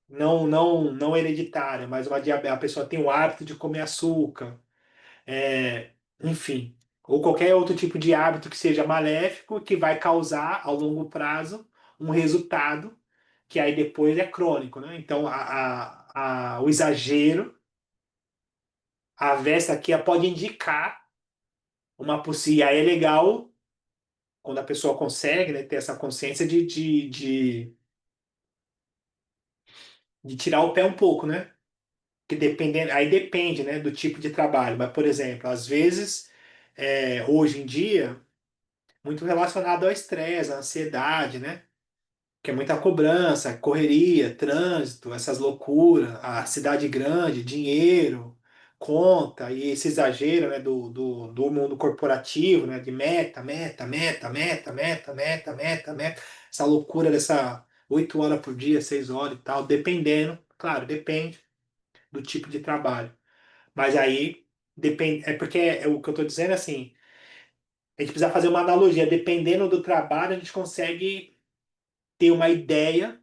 não hereditária, mas uma diabetes, a pessoa tem o hábito de comer açúcar. Enfim, ou qualquer outro tipo de hábito que seja maléfico, que vai causar ao longo prazo um resultado que aí depois é crônico, né? Então, o exagero, a Vesta aqui ela pode indicar uma possível. E aí é legal quando a pessoa consegue, né, ter essa consciência de tirar o pé um pouco, né? Que dependendo, aí depende, né, do tipo de trabalho. Mas, por exemplo, às vezes. hoje em dia, muito relacionado ao estresse, à ansiedade, né? Que é muita cobrança, correria, trânsito, essas loucuras, a cidade grande, dinheiro, conta e esse exagero, né, do mundo corporativo, né, de meta, meta, meta, meta, meta, meta, meta, meta, essa loucura dessa 8 horas por dia, 6 horas e tal, dependendo, claro, depende do tipo de trabalho. Mas aí depende, é porque o que eu estou dizendo é assim, a gente precisa fazer uma analogia, dependendo do trabalho, a gente consegue ter uma ideia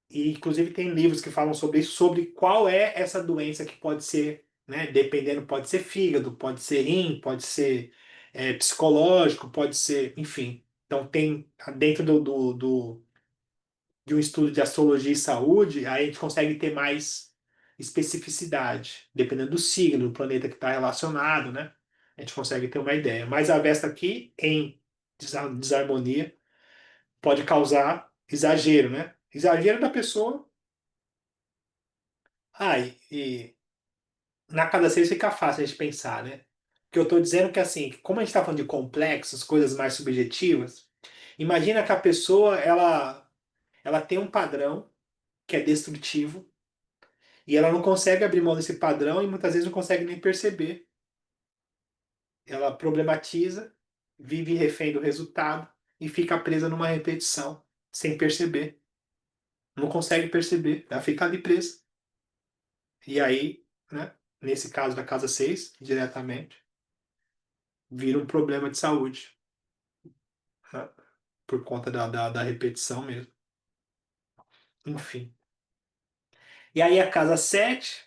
e, inclusive, tem livros que falam sobre isso, sobre qual é essa doença que pode ser, né? Dependendo, pode ser fígado, pode ser rim, pode ser psicológico, pode ser, enfim. Então, tem dentro de um estudo de astrologia e saúde, aí a gente consegue ter mais especificidade, dependendo do signo, do planeta que está relacionado, né? A gente consegue ter uma ideia. Mas a Vesta aqui, em desarmonia, pode causar exagero, né? Exagero da pessoa. E na cada seis fica fácil a gente pensar, né? Porque eu estou dizendo que assim, como a gente está falando de complexos, coisas mais subjetivas, imagina que a pessoa ela tem um padrão que é destrutivo e ela não consegue abrir mão desse padrão e muitas vezes não consegue nem perceber. Ela problematiza, vive refém do resultado e fica presa numa repetição sem perceber. Não consegue perceber, ela fica ali presa. E aí, né? Nesse caso da casa 6 diretamente vira um problema de saúde, né? Por conta da repetição mesmo. Enfim. E aí a casa 7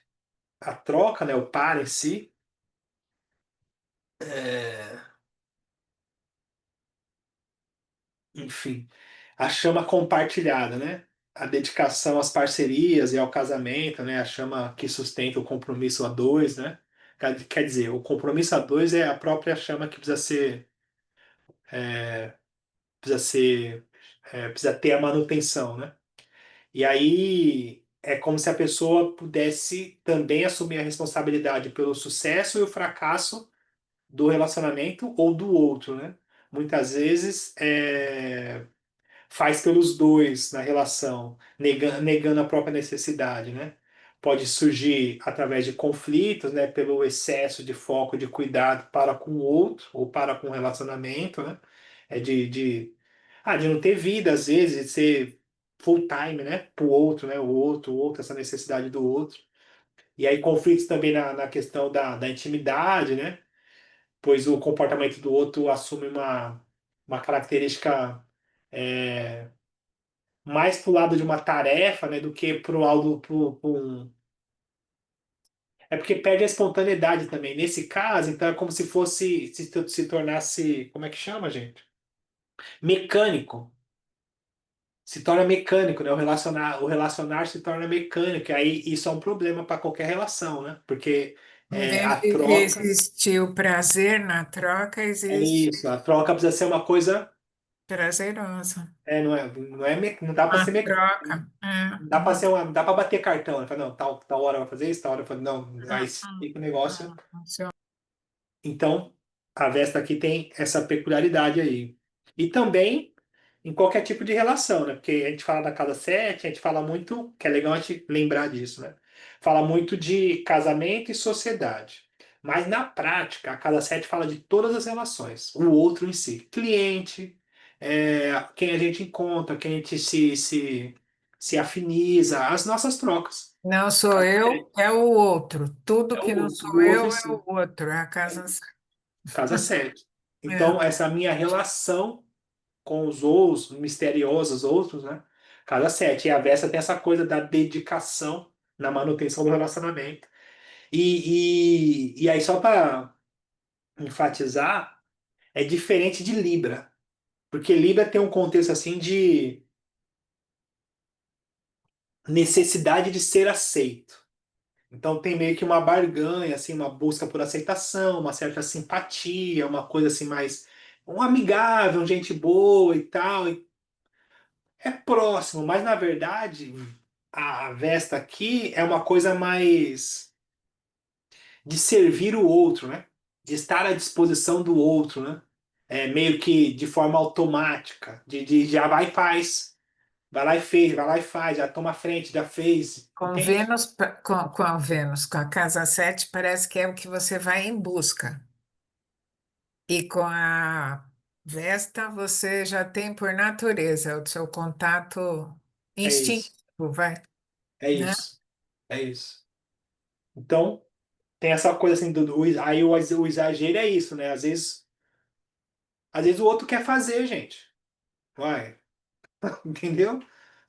a troca, né, o par em si, é, enfim, a chama compartilhada, né? A dedicação às parcerias e ao casamento, né? A chama que sustenta o compromisso a dois, né? Quer dizer, o compromisso a dois é a própria chama que precisa ser, precisa ter a manutenção, né? E aí é como se a pessoa pudesse também assumir a responsabilidade pelo sucesso e o fracasso do relacionamento ou do outro, né? Muitas vezes faz pelos dois na relação, negando a própria necessidade, né? Pode surgir através de conflitos, né? Pelo excesso de foco, de cuidado para com o outro ou para com o relacionamento, né? É de não ter vida, às vezes, de ser full time, né? Pro outro, né? O outro, essa necessidade do outro. E aí conflitos também na questão da intimidade, né? Pois o comportamento do outro assume uma característica mais pro lado de uma tarefa, né? Do que pro lado pro um... É porque perde a espontaneidade também. Nesse caso, então é como se fosse, se tornasse, como é que chama, gente? Mecânico. Se torna mecânico, né? O relacionar se torna mecânico. E aí isso é um problema para qualquer relação, né? Porque Em vez a de troca existir o prazer na troca, é existe isso. A troca precisa ser uma coisa, prazerosa. não dá para A ser mecânico. troca. Não dá para não dá para bater cartão, né? Fala, não, tal hora vai fazer isso, tal hora vai fazer, não, aí fica o negócio. Funciona. Então, a Vesta aqui tem essa peculiaridade aí. E também em qualquer tipo de relação, né? Porque a gente fala da casa 7, a gente fala muito, que é legal a gente lembrar disso, né? Fala muito de casamento e sociedade. Mas na prática, a casa 7 fala de todas as relações, o outro em si. Cliente, quem a gente encontra, quem a gente se afiniza, as nossas trocas. Não sou Casa eu, 7 é o outro. Tudo é que não sou o outro em eu é o si. outro. É a casa. Casa 7. É. Então, essa minha relação com os outros, misteriosos outros, né? Casa 7. E a Vesta tem essa coisa da dedicação na manutenção do relacionamento. E aí, só para enfatizar, é diferente de Libra. Porque Libra tem um contexto assim de necessidade de ser aceito. Então tem meio que uma barganha, assim, uma busca por aceitação, uma certa simpatia, uma coisa assim mais um amigável, gente boa e tal. É próximo, mas na verdade a Vesta aqui é uma coisa mais de servir o outro, né? de estar à disposição do outro, né? É meio que de forma automática, de já vai e faz, vai lá e fez, vai lá e faz, já toma a frente, já fez, Com entende? Vênus, com a Vênus, com a casa 7 parece que é o que você vai em busca. E com a Vesta, você já tem por natureza o seu contato É isso, instintivo, vai, é né? isso, é isso. Então, tem essa coisa assim, aí o exagero é isso, né? Às vezes o outro quer fazer, gente. Vai, entendeu?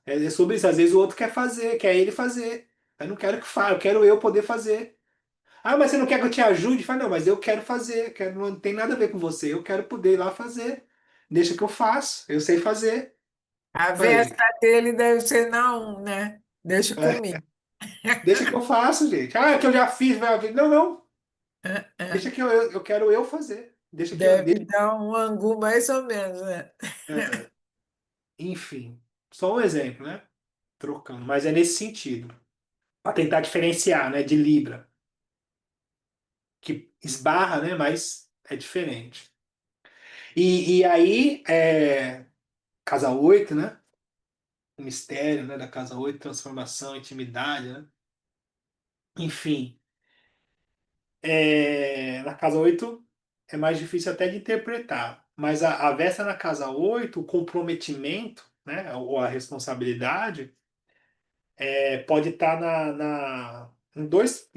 É sobre isso. Às vezes o outro quer fazer, quer ele fazer. Eu não quero que faça, eu quero eu poder fazer. Ah, mas você não quer que eu te ajude? Fala, não, mas eu quero fazer, não tem nada a ver com você. Eu quero poder ir lá fazer. Deixa que eu faço, eu sei fazer. A Ué, Vesta dele deve ser não, né? Deixa é, comigo. deixa que eu faço, gente. Ah, é que eu já fiz, vai. Não, não. Deixa que eu quero eu fazer. Deixa que eu. Deve dar um angu mais ou menos, né? É, enfim, só um exemplo, né? Trocando, mas é nesse sentido. Para tentar diferenciar, né, de Libra, que esbarra, né, mas é diferente. E aí, casa 8, né? O mistério, né, da casa 8, transformação, intimidade, né? Enfim, na casa 8 é mais difícil até de interpretar, mas a Vesta na casa 8, o comprometimento, né, ou a responsabilidade, pode estar em dois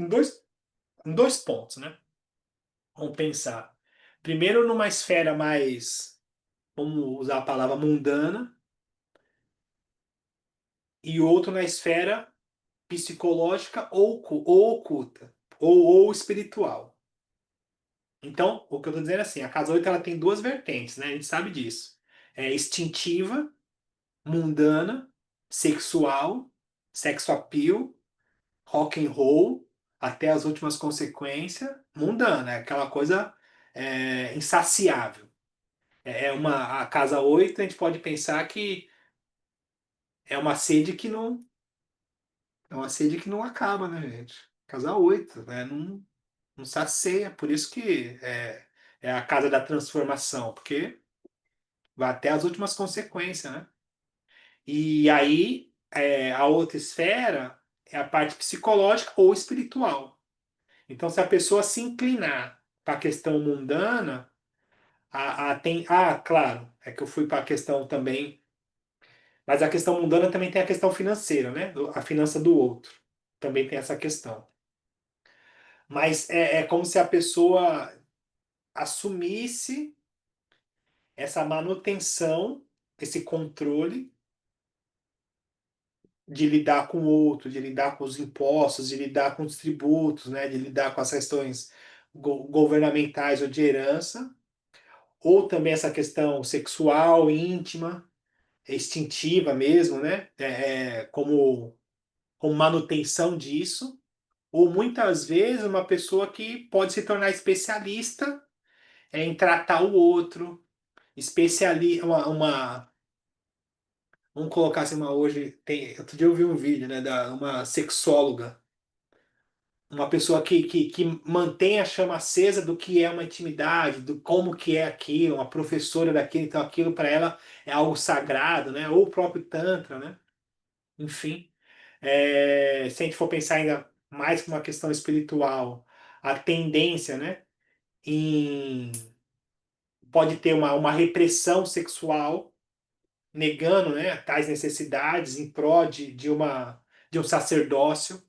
pontos, né? Vamos pensar. Primeiro, numa esfera mais, vamos usar a palavra mundana, e outro na esfera psicológica ou oculta, ou espiritual. Então, o que eu estou dizendo é assim, a casa 8 ela tem duas vertentes, né? A gente sabe disso. É instintiva, mundana, sexual, sex appeal, rock and roll, até as últimas consequências, mundana, é aquela coisa insaciável. A casa 8 a gente pode pensar que é uma sede que não é uma sede que não acaba, né, gente? Casa 8, né? Não, não sacia, por isso que é a casa da transformação, porque vai até as últimas consequências, né? E aí, a outra esfera é a parte psicológica ou espiritual. Então, se a pessoa se inclinar para a questão mundana, claro, é que eu fui para a questão também, mas a questão mundana também tem a questão financeira, né? A finança do outro. Também tem essa questão. Mas é como se a pessoa assumisse essa manutenção, esse controle de lidar com o outro, de lidar com os impostos, de lidar com os tributos, né, de lidar com as questões governamentais ou de herança, ou também essa questão sexual, íntima, instintiva mesmo, né, como manutenção disso, ou muitas vezes uma pessoa que pode se tornar especialista em tratar o outro, especialista, vamos colocar assim, outro dia eu vi um vídeo, né, da uma sexóloga, uma pessoa que mantém a chama acesa do que é uma intimidade, do como que é aquilo, uma professora daquilo, então aquilo para ela é algo sagrado, né, ou o próprio Tantra, né, enfim. Se a gente for pensar ainda mais com uma questão espiritual, a tendência, né, em, pode ter uma repressão sexual, negando, né, tais necessidades em prol de um sacerdócio,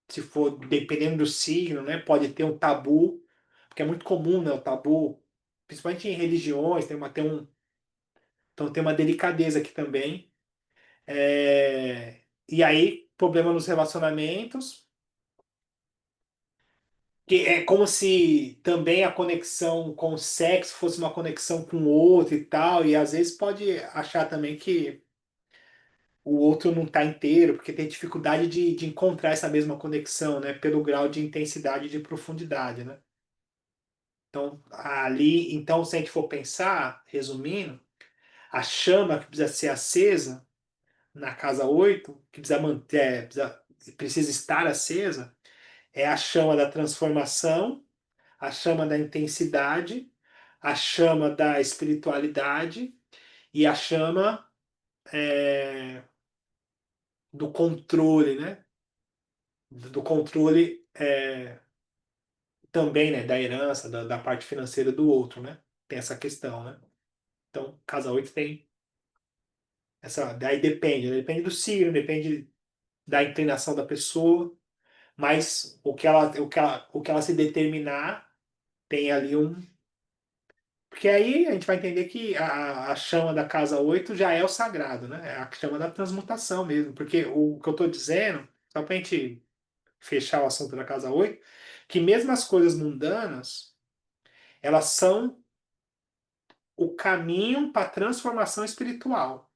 se for dependendo do signo, né, pode ter um tabu, porque é muito comum, né, o tabu, principalmente em religiões, então tem uma delicadeza aqui também. E aí, problema nos relacionamentos, que é como se também a conexão com o sexo fosse uma conexão com o outro e tal, e às vezes pode achar também que o outro não está inteiro, porque tem dificuldade de encontrar essa mesma conexão, né? Pelo grau de intensidade e de profundidade, né? Então, então, se a gente for pensar, resumindo, a chama que precisa ser acesa na casa 8 que precisa precisa estar acesa, é a chama da transformação, a chama da intensidade, a chama da espiritualidade e a chama do controle, né? Do controle também, né? Da herança, da parte financeira do outro, né? Tem essa questão, né? Então, casa 8 tem essa. Daí depende, né? Depende do signo, depende da inclinação da pessoa, mas o que ela se determinar tem ali um. Porque aí a gente vai entender que a chama da casa 8 já é o sagrado, né? É a chama da transmutação mesmo. Porque o que eu estou dizendo, só para a gente fechar o assunto da casa 8, que mesmo as coisas mundanas, elas são o caminho para a transformação espiritual.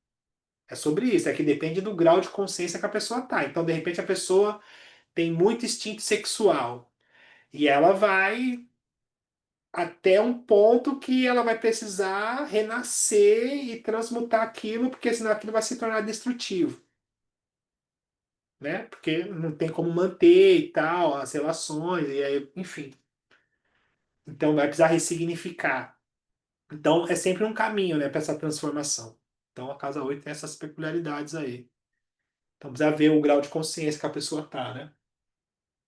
É sobre isso, é que depende do grau de consciência que a pessoa tá. Então, de repente, a pessoa tem muito instinto sexual e ela vai até um ponto que ela vai precisar renascer e transmutar aquilo, porque senão aquilo vai se tornar destrutivo, né? Porque não tem como manter e tal, as relações, e aí, enfim. Então vai precisar ressignificar. Então é sempre um caminho, né, para essa transformação. Então a casa 8 tem essas peculiaridades aí. Então precisa ver o grau de consciência que a pessoa tá, né?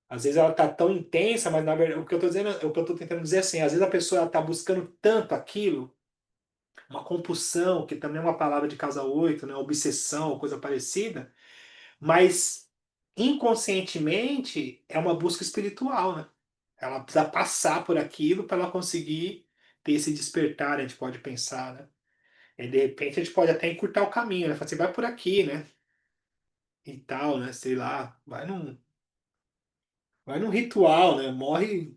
Às vezes ela tá tão intensa, mas na verdade, o que eu tô dizendo, o que eu tô tentando dizer é assim, às vezes a pessoa ela tá buscando tanto aquilo, uma compulsão, que também é uma palavra de casa 8, né? Obsessão, coisa parecida, mas inconscientemente é uma busca espiritual, né? Ela precisa passar por aquilo para ela conseguir ter esse despertar, a gente pode pensar, né? E de repente a gente pode até encurtar o caminho, né? Falar assim, vai por aqui, né? E tal, né? Sei lá, vai num ritual, né? Morre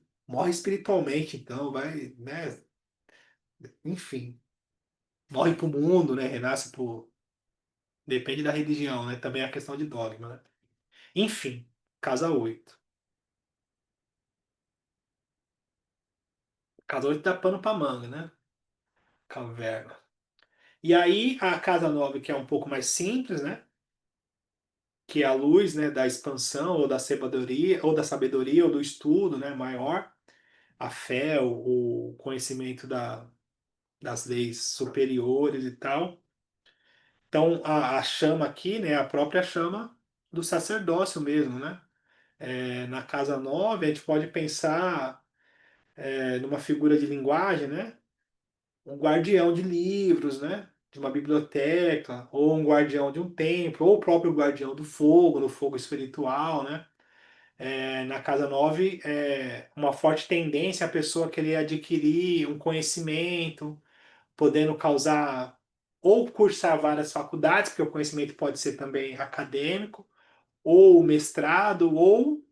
espiritualmente, então, vai, né? Enfim, morre pro mundo, né? Renasce pro. Depende da religião, né? Também é a questão de dogma, né? Enfim, casa 8. Casa 8 dá pano pra manga, né? Caverna. E aí a casa 9 que é um pouco mais simples, né? Que é a luz, né, da expansão ou da sabedoria ou do estudo, né, maior, a fé, o conhecimento das leis superiores e tal. Então a chama aqui, né, é a própria chama do sacerdócio mesmo, né? Na casa 9 a gente pode pensar numa figura de linguagem, né? Um guardião de livros, né? De uma biblioteca, ou um guardião de um templo, ou o próprio guardião do fogo, no fogo espiritual, né? Na casa 9 uma forte tendência a pessoa querer adquirir um conhecimento, podendo causar ou cursar várias faculdades, porque o conhecimento pode ser também acadêmico, ou mestrado, ou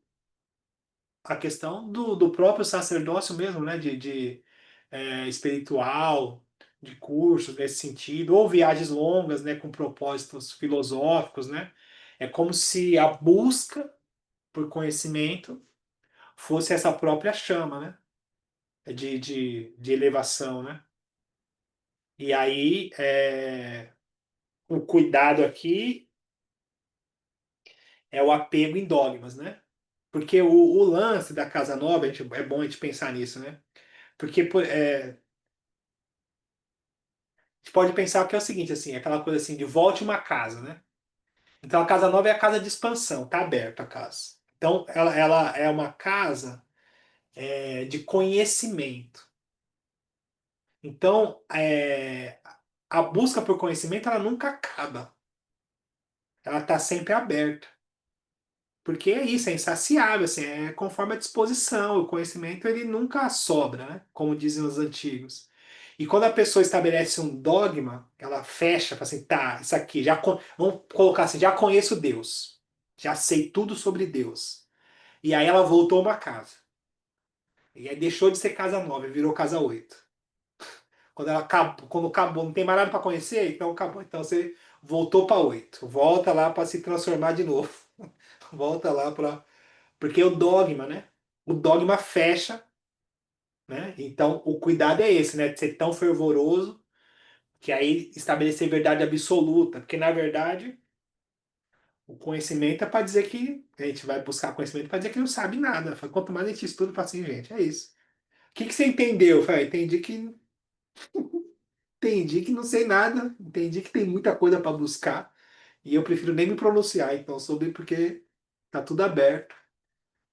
a questão do próprio sacerdócio mesmo, né? De espiritual, de cursos nesse sentido, ou viagens longas, né? Com propósitos filosóficos, né? É como se a busca por conhecimento fosse essa própria chama, né? De elevação, né? E aí, o cuidado aqui é o apego em dogmas, né? Porque o lance da Casa Nova, é bom a gente pensar nisso, né? Porque a gente pode pensar que é o seguinte, assim, aquela coisa assim, de volte uma casa, né? Então a Casa Nova é a casa de expansão, tá aberta a casa. Então ela é uma casa de conhecimento. Então a busca por conhecimento ela nunca acaba. Ela está sempre aberta. Porque é isso, é insaciável, assim, é conforme a disposição. O conhecimento ele nunca sobra, né? Como dizem os antigos. E quando a pessoa estabelece um dogma, ela fecha, fala assim, tá, isso aqui, vamos colocar assim, já conheço Deus, já sei tudo sobre Deus. E aí ela voltou a uma casa. E aí deixou de ser casa 9, virou casa 8. Quando acabou, não tem mais nada para conhecer, então acabou. Então você voltou para 8. Volta lá para se transformar de novo. Volta lá para. Porque o dogma, né? O dogma fecha, né? Então o cuidado é esse, né? De ser tão fervoroso que aí estabelecer verdade absoluta. Porque na verdade o conhecimento é para dizer que a gente vai buscar conhecimento para dizer que não sabe nada. Quanto mais a gente estuda, para assim, gente, é isso. que você entendeu? Eu falei, entendi que não sei nada, entendi que tem muita coisa para buscar e eu prefiro nem me pronunciar, então, sobre porque tá tudo aberto.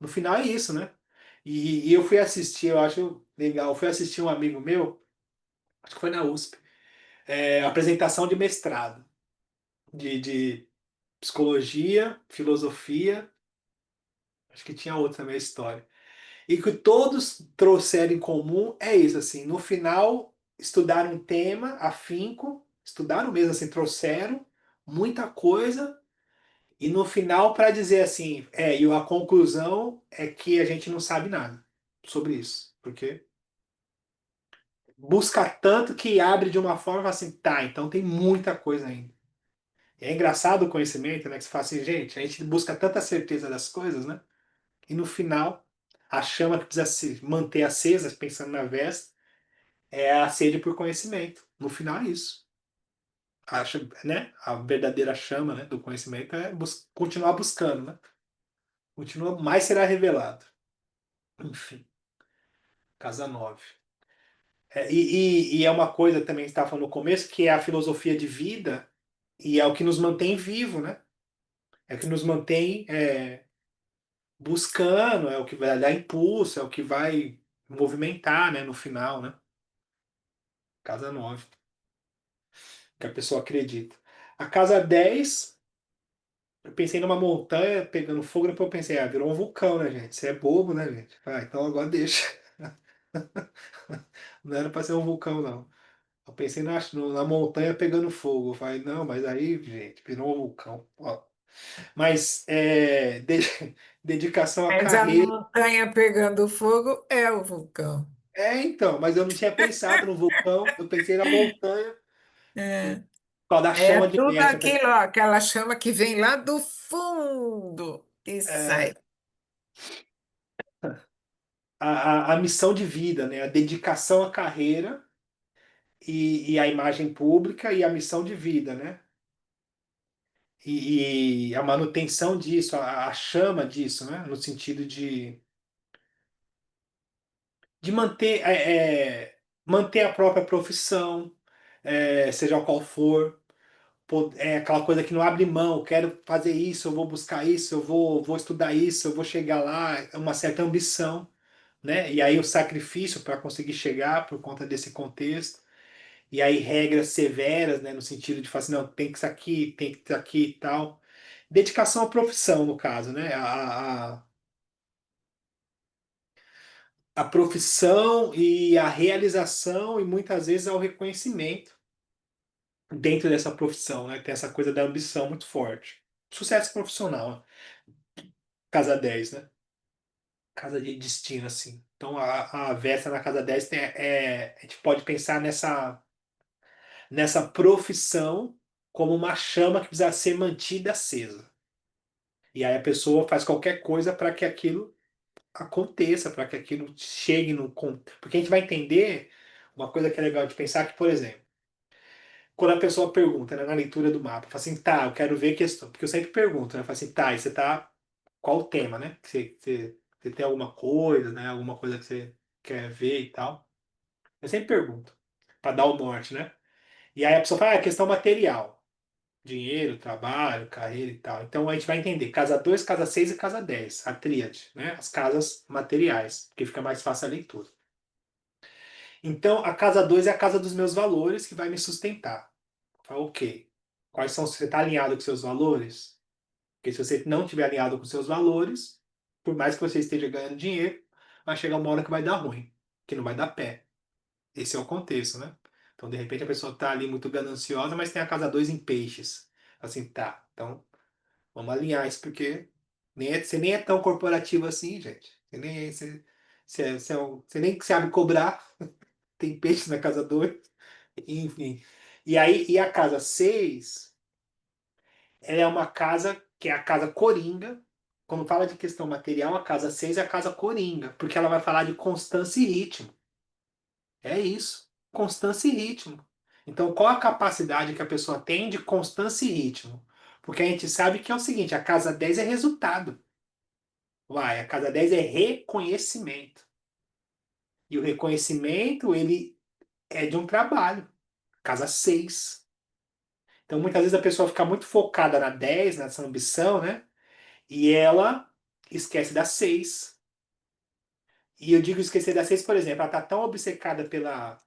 No final é isso, né? E eu fui assistir, eu acho legal, eu fui assistir um amigo meu, acho que foi na USP, apresentação de mestrado, de psicologia, filosofia, acho que tinha outra também, história. E que todos trouxeram em comum é isso, assim, no final estudaram um tema afinco, estudaram mesmo, assim, trouxeram muita coisa, e no final para dizer assim, e a conclusão é que a gente não sabe nada sobre isso, porque busca tanto que abre de uma forma e fala assim, tá, então tem muita coisa ainda. E é engraçado o conhecimento, né, que você fala assim, gente, a gente busca tanta certeza das coisas, né, e no final a chama que precisa se manter acesa, pensando na vesta, é a sede por conhecimento. No final é isso. Né? A verdadeira chama, né, do conhecimento é continuar buscando, né? Continua, mais será revelado. Enfim, casa 9. E é uma coisa também que você estava falando no começo, que é a filosofia de vida e é o que nos mantém vivo, né? É o que nos mantém buscando, é o que vai dar impulso, é o que vai movimentar, né, no final, né? Casa 9 que a pessoa acredita. A casa 10 eu pensei numa montanha pegando fogo, depois eu pensei, virou um vulcão, né, gente? Você é bobo, né, gente? Então agora deixa. Não era pra ser um vulcão, não. Eu pensei na montanha pegando fogo. Eu falei, não, mas aí, gente, virou um vulcão. Ó. Mas dedicação à Mas a carreira. montanha pegando fogo é o vulcão. Então, mas eu não tinha pensado no vulcão, eu pensei na montanha, por É, causa da é chama de tudo Mércia. aquilo, ó, aquela chama que vem lá do fundo e sai. A missão de vida, né? A dedicação à carreira e à imagem pública e a missão de vida, né? E a manutenção disso, a chama disso, né? No sentido de manter a própria profissão, seja qual for, aquela coisa que não abre mão, quero fazer isso, eu vou buscar isso, eu vou estudar isso, eu vou chegar lá, é uma certa ambição, né? E aí o sacrifício para conseguir chegar por conta desse contexto. E aí regras severas, né, no sentido de falar assim, não, tem que isso aqui, tem que isso aqui e tal. Dedicação à profissão, no caso, né? A profissão e a realização e muitas vezes ao reconhecimento dentro dessa profissão, né? Tem essa coisa da ambição muito forte. Sucesso profissional, casa 10, né? Casa de destino, assim. Então a Vesta na casa 10 a gente pode pensar nessa profissão como uma chama que precisa ser mantida acesa. E aí a pessoa faz qualquer coisa para que aquilo aconteça, para que aquilo chegue no. Porque a gente vai entender uma coisa que é legal de pensar que, por exemplo, quando a pessoa pergunta, né, na leitura do mapa, fala assim, tá, eu quero ver questão. Porque eu sempre pergunto, né? Fala assim, tá, e você tá. Qual o tema, né? Que você tem alguma coisa, né? Alguma coisa que você quer ver e tal. Eu sempre pergunto, para dar o norte, né? E aí a pessoa fala, questão material. Dinheiro, trabalho, carreira e tal. Então a gente vai entender casa 2, casa 6 e casa 10, a tríade, né? As casas materiais, porque fica mais fácil a leitura. Então a casa 2 é a casa dos meus valores que vai me sustentar. Fala, ok. Quais são, você está alinhado com seus valores? Porque se você não estiver alinhado com seus valores, por mais que você esteja ganhando dinheiro, vai chegar uma hora que vai dar ruim, que não vai dar pé. Esse é o contexto, né? Então, de repente, a pessoa está ali muito gananciosa, mas tem a casa 2 em peixes. Assim, tá. Então, vamos alinhar isso, porque você nem é tão corporativo assim, gente. Você nem sabe cobrar. Tem peixe na casa 2, enfim. E a casa 6, ela é uma casa que é a casa coringa. Quando fala de questão material, a casa 6 é a casa coringa, porque ela vai falar de constância e ritmo. É isso. Constância e ritmo. Então, qual a capacidade que a pessoa tem de constância e ritmo? Porque a gente sabe que é o seguinte, a casa 10 é resultado. A casa 10 é reconhecimento. E o reconhecimento, ele é de um trabalho. Casa 6. Então, muitas vezes a pessoa fica muito focada na 10, nessa ambição, né? E ela esquece da 6. E eu digo esquecer da 6, por exemplo, ela tá tão obcecada pela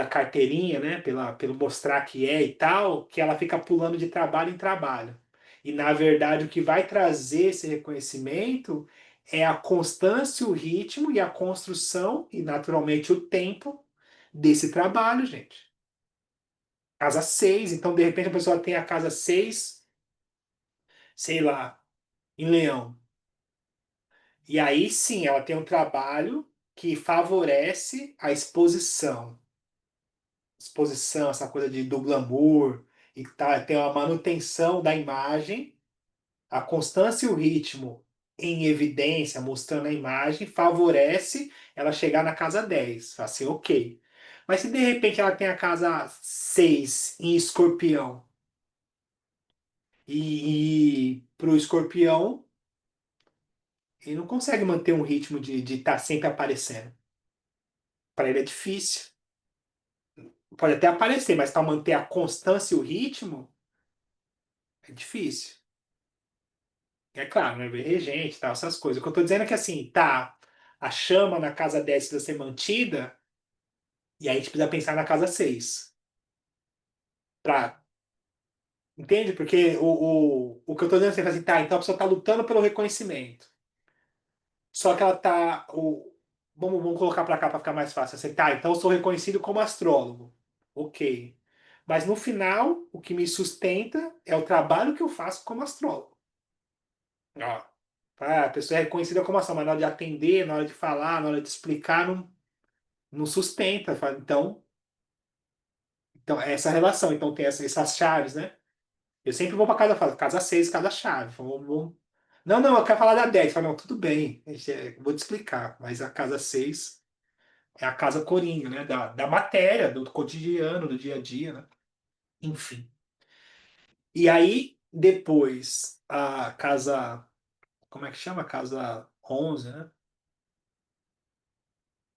carteirinha, né? Pelo mostrar que é e tal, que ela fica pulando de trabalho em trabalho. E, na verdade, o que vai trazer esse reconhecimento é a constância, o ritmo e a construção, e naturalmente o tempo desse trabalho, gente. Casa 6, então de repente a pessoa tem a casa 6, sei lá, em Leão. E aí sim, ela tem um trabalho que favorece a exposição. Exposição, essa coisa do glamour, e tá, tem uma manutenção da imagem, a constância e o ritmo em evidência, mostrando a imagem, favorece ela chegar na casa 10. Fala assim, ok. Mas se de repente ela tem a casa 6 em Escorpião, e para o Escorpião, ele não consegue manter um ritmo de estar sempre aparecendo. Para ele é difícil. Pode até aparecer, mas para manter a constância e o ritmo, é difícil. É claro, né? Ver regente, tal, essas coisas. O que eu tô dizendo é que assim, tá, a chama na casa 10 precisa ser mantida, e aí a gente precisa pensar na casa 6. Pra, entende? Porque o que eu tô dizendo é assim, tá, então a pessoa tá lutando pelo reconhecimento. Só que ela tá. Vamos colocar para cá para ficar mais fácil. Assim, tá, então eu sou reconhecido como astrólogo. Ok. Mas no final, o que me sustenta é o trabalho que eu faço como astrólogo. Ó, a pessoa é reconhecida como astrólogo, mas na hora de atender, na hora de falar, na hora de explicar, não sustenta. Então, é essa relação. Então, tem essas chaves, né? Eu sempre vou para casa, falo, casa 6, cada chave. Não, não, eu quero falar da 10. Falo, não, tudo bem, vou te explicar. Mas a casa 6 é a casa corinho, né? Da matéria, do cotidiano, do dia a dia, né? Enfim. E aí, depois, a casa. Como é que chama? A casa 11, né?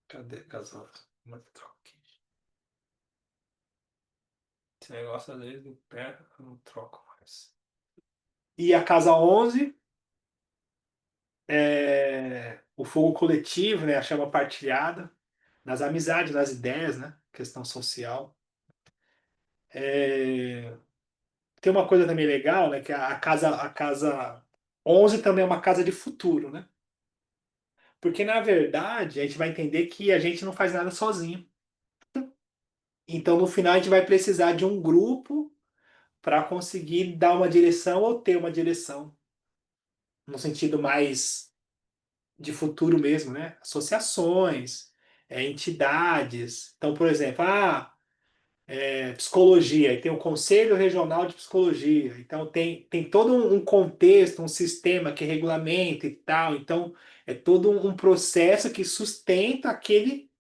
Cadê a casa 11? Como é que troca aqui? Esse negócio às vezes me pega, eu não troco mais. E a casa 11 é o fogo coletivo, né? A chama partilhada, nas amizades, nas ideias, né? Questão social. É, tem uma coisa também legal, né? Que a casa 11 também é uma casa de futuro, né? Porque, na verdade, a gente vai entender que a gente não faz nada sozinho. Então, no final, a gente vai precisar de um grupo para conseguir dar uma direção ou ter uma direção, no sentido mais de futuro mesmo, né? Associações, entidades. Então, por exemplo, psicologia, e tem o Conselho Regional de Psicologia. Então, tem todo um contexto, um sistema que regulamenta e tal. Então, é todo um processo que sustenta aquele.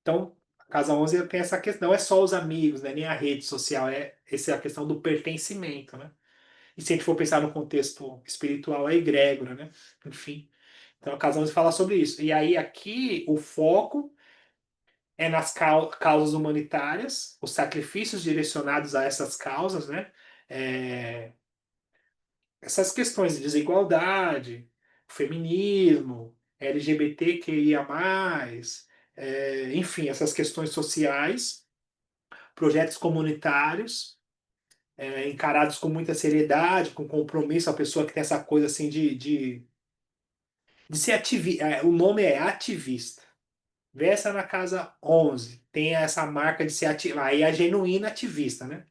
Então, a Casa 11 tem essa questão, não é só os amigos, né, nem a rede social, essa é a questão do pertencimento, né? E se a gente for pensar no contexto espiritual, é egrégora, né? Enfim. Então, a Casa 11 fala sobre isso. E aí, aqui, o foco é nas causas humanitárias, os sacrifícios direcionados a essas causas, né? É, essas questões de desigualdade, feminismo, LGBTQIA+, enfim, essas questões sociais, projetos comunitários, encarados com muita seriedade, com compromisso, a pessoa que tem essa coisa assim de ser ativista, o nome é ativista. Versa na casa 11 tem essa marca de ser ativista, aí é genuína ativista, né?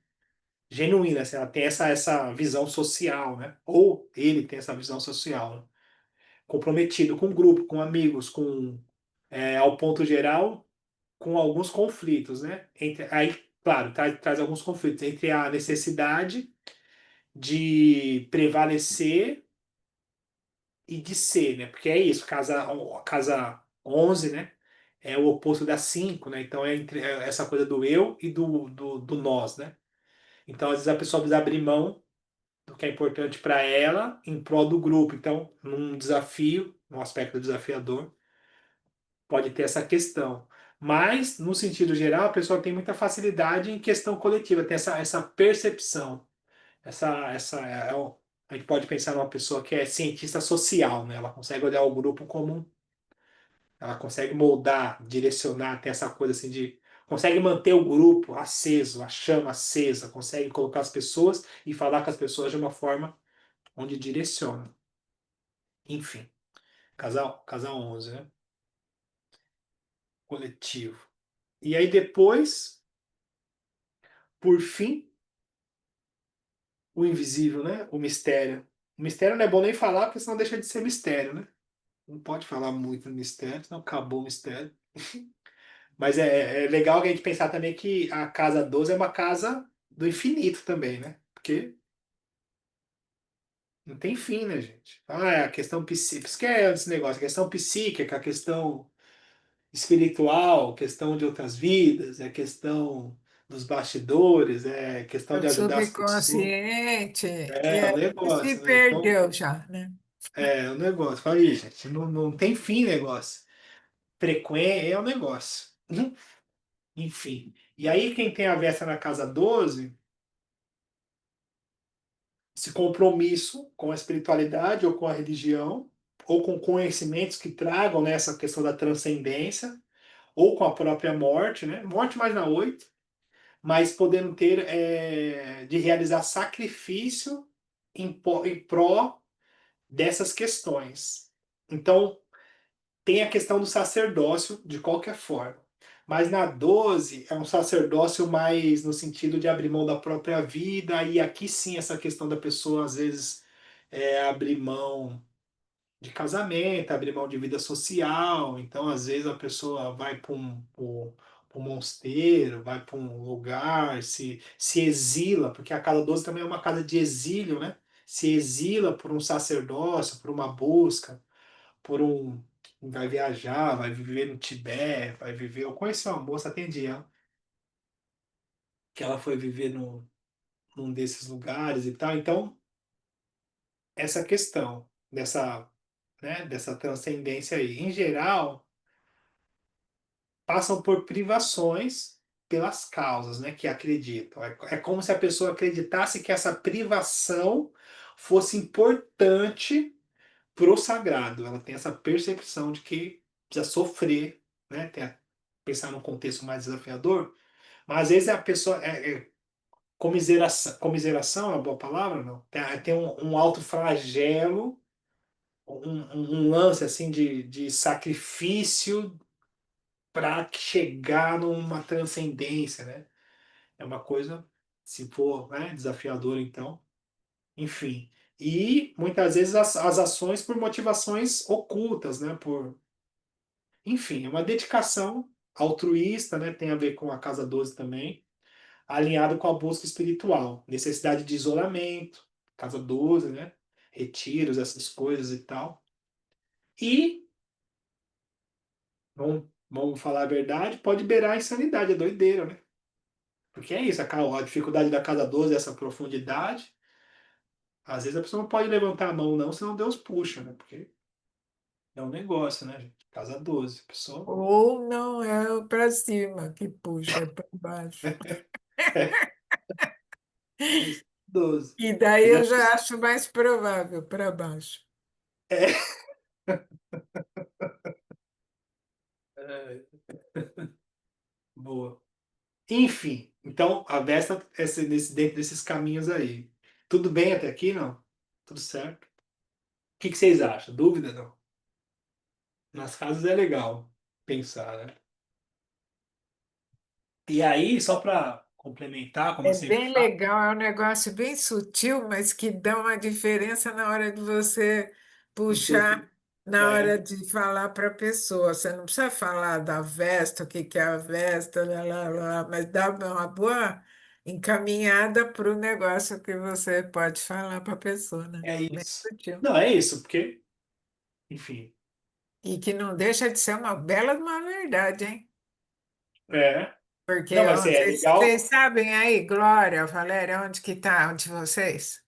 Genuína, assim, ela tem essa visão social, né? Ou ele tem essa visão social, né? Comprometido com o grupo, com amigos, ao ponto geral, com alguns conflitos, né? Aí, claro, traz alguns conflitos entre a necessidade de prevalecer e de ser, né? Porque é isso, casa 11, né? É o oposto da 5, né? Então é essa coisa do eu e do nós, né? Então, às vezes a pessoa precisa abrir mão do que é importante para ela em prol do grupo. Então, num desafio, num aspecto desafiador, pode ter essa questão. Mas, no sentido geral, a pessoa tem muita facilidade em questão coletiva, tem essa percepção. A gente pode pensar numa pessoa que é cientista social, né? Ela consegue olhar o grupo como ela consegue moldar, direcionar, tem essa coisa assim de consegue manter o grupo aceso, a chama acesa, consegue colocar as pessoas e falar com as pessoas de uma forma onde direciona. Enfim, casal 11, né? Coletivo. E aí depois, por fim, o invisível, né? O mistério. O mistério não é bom nem falar, porque senão deixa de ser mistério, né? Não pode falar muito no mistério, senão acabou o mistério. Mas é legal a gente pensar também que a casa 12 é uma casa do infinito também, né? Porque não tem fim, né, gente? Ah, é a questão psíquica, isso que é esse negócio, a questão psíquica, a questão espiritual, questão de outras vidas, é questão dos bastidores, é questão de O ajudar as pessoas. subconsciente, e É o aí se negócio, né? Então, perdeu já, né? é o negócio. Fala aí, gente, não tem fim negócio. Frequência é o negócio. Enfim. E aí, quem tem a Vesta na casa 12 esse compromisso com a espiritualidade ou com a religião, ou com conhecimentos que tragam né, essa questão da transcendência, ou com a própria morte, né? Morte mais na 8, mas podendo ter de realizar sacrifício em pró dessas questões. Então, tem a questão do sacerdócio de qualquer forma. Mas na 12 é um sacerdócio mais no sentido de abrir mão da própria vida, e aqui sim essa questão da pessoa às vezes abrir mão de casamento, abrir mão de vida social. Então, às vezes, a pessoa vai para um mosteiro, vai para um lugar, se exila, porque a casa 12 também é uma casa de exílio, né? Se exila por um sacerdócio, por uma busca por um. Vai viajar, vai viver no Tibete, vai viver. Eu conheci uma moça, atendi ela, que ela foi viver num desses lugares e tal. Então, essa questão dessa transcendência aí, em geral, passam por privações pelas causas, né, que acreditam. É como se a pessoa acreditasse que essa privação fosse importante pro sagrado. Ela tem essa percepção de que precisa sofrer, né? Pensar num contexto mais desafiador, mas às vezes a pessoa comiseração é uma boa palavra, não? Tem um alto flagelo, um lance assim de sacrifício para chegar numa transcendência, né? É uma coisa, se for, né, desafiadora, então, enfim. E muitas vezes as ações por motivações ocultas, né? Enfim, é uma dedicação altruísta, né? Tem a ver com a Casa 12 também, alinhado com a busca espiritual, necessidade de isolamento, Casa 12, né? Retiros, essas coisas e tal. E, vamos falar a verdade, pode beirar a insanidade, a doideira, né? Porque é isso, a dificuldade da Casa 12 é essa profundidade. Às vezes a pessoa não pode levantar a mão, não, senão Deus puxa, né? Porque é um negócio, né, gente? Casa 12, a pessoa. Ou não é para cima que puxa, é para baixo. É isso, 12. E daí Mas eu já acho mais provável para baixo. é, é, boa. Enfim, então a Vesta dentro desses caminhos aí. Tudo bem até aqui, não? Tudo certo? O que vocês acham? Dúvida, não? Nas casas é legal pensar, né? E aí, só para complementar, como eu É sempre bem falo, legal, é um negócio bem sutil, mas que dá uma diferença na hora de você puxar, na hora é, de falar para a pessoa. Você não precisa falar da Vesta, o que que é a Vesta, lá, lá, lá, mas dá uma boa encaminhada para o negócio que você pode falar para a pessoa, né? é Bem isso. sutil. Não, é isso, porque, enfim, E que não deixa de ser uma bela de uma verdade, hein? é. Porque Não, mas onde, é vocês legal. sabem aí, Glória, Valéria, onde que está? Onde vocês?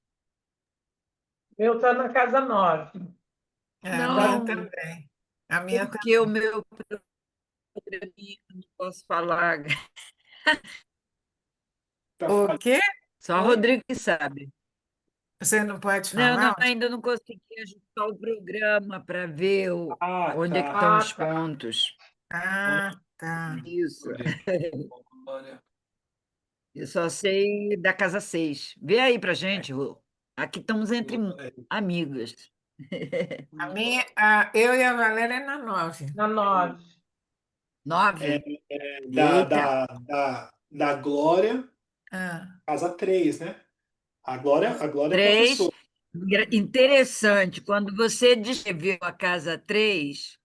Meu está na casa 9. É, a minha Tá? Não, também. A minha porque o também. meu programinha que eu não posso falar. Tá O falando. quê? Só o Rodrigo que sabe. Você não pode Não, não, falar? ainda não consegui ajustar o programa para ver Ah, onde é que tá. estão os tá. pontos. Ah, tá. Isso. Olha aqui. Olha. Eu só sei da casa 6. Vê aí pra gente, Rô. Aqui estamos entre amigas. Eu e a Valéria é na 9. Na 9. 9? Da, Eita! da, da Glória, Ah, casa 3, né? A Glória é 3. professora. Interessante. Quando você descreveu a casa 3,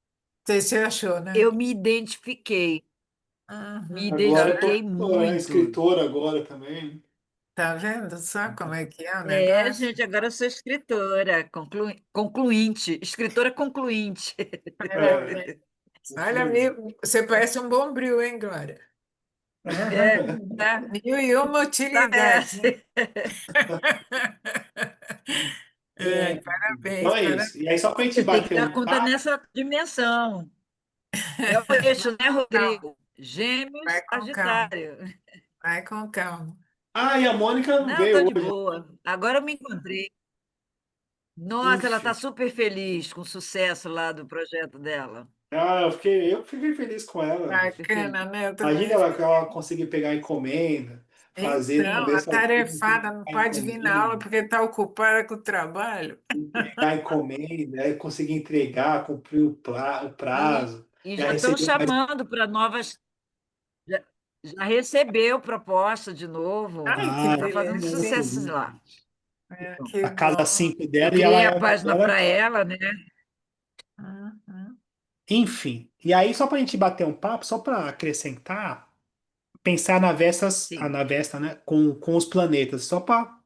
você achou, né? eu me identifiquei. Me Uhum. A Glória é identifiquei professora, né? muito. Escritora agora também. Tá vendo só como é que é o É, negócio? gente, agora eu sou escritora, concluinte, escritora concluinte. É, Parabéns. Olha, inclusive. você parece um bombril, hein, Glória? É, tá, Mil e uma tá utilidades, essa. hein? É, Parabéns, então é parabéns. isso. E aí, só para a gente Tem que bater dar um conta papo, nessa dimensão. É o eixo, né, Calma, Rodrigo? vai Gêmeos, com calma, Sagitário. vai com calma. e a Mônica não Não, tá veio de hoje. boa. Agora eu me encontrei. Nossa, ela está Enfim. super feliz com o sucesso lá do projeto dela. Eu fiquei feliz com ela. Super feliz. Bacana, né? Eu Imagina também. ela conseguir pegar encomenda, fazer, Então, talvez fazer atarefada, não a pode vir na aula encomenda, porque está ocupada com o trabalho. entregar a encomenda, aí conseguir entregar, cumprir o E, prazo, e já já estão receber mais. chamando para novas. Já, já recebeu proposta de novo. Ai, que Então Está é fazendo delícia, hein? sucesso excelente. lá. É, Então, que a casa bom. 5 Eu dela e ela criei é a uma página para agora. ela, né? Uhum. Enfim. E aí, só para a gente bater um papo, só para acrescentar, pensar na Vestas, Sim, na Vesta, né, com os planetas, só para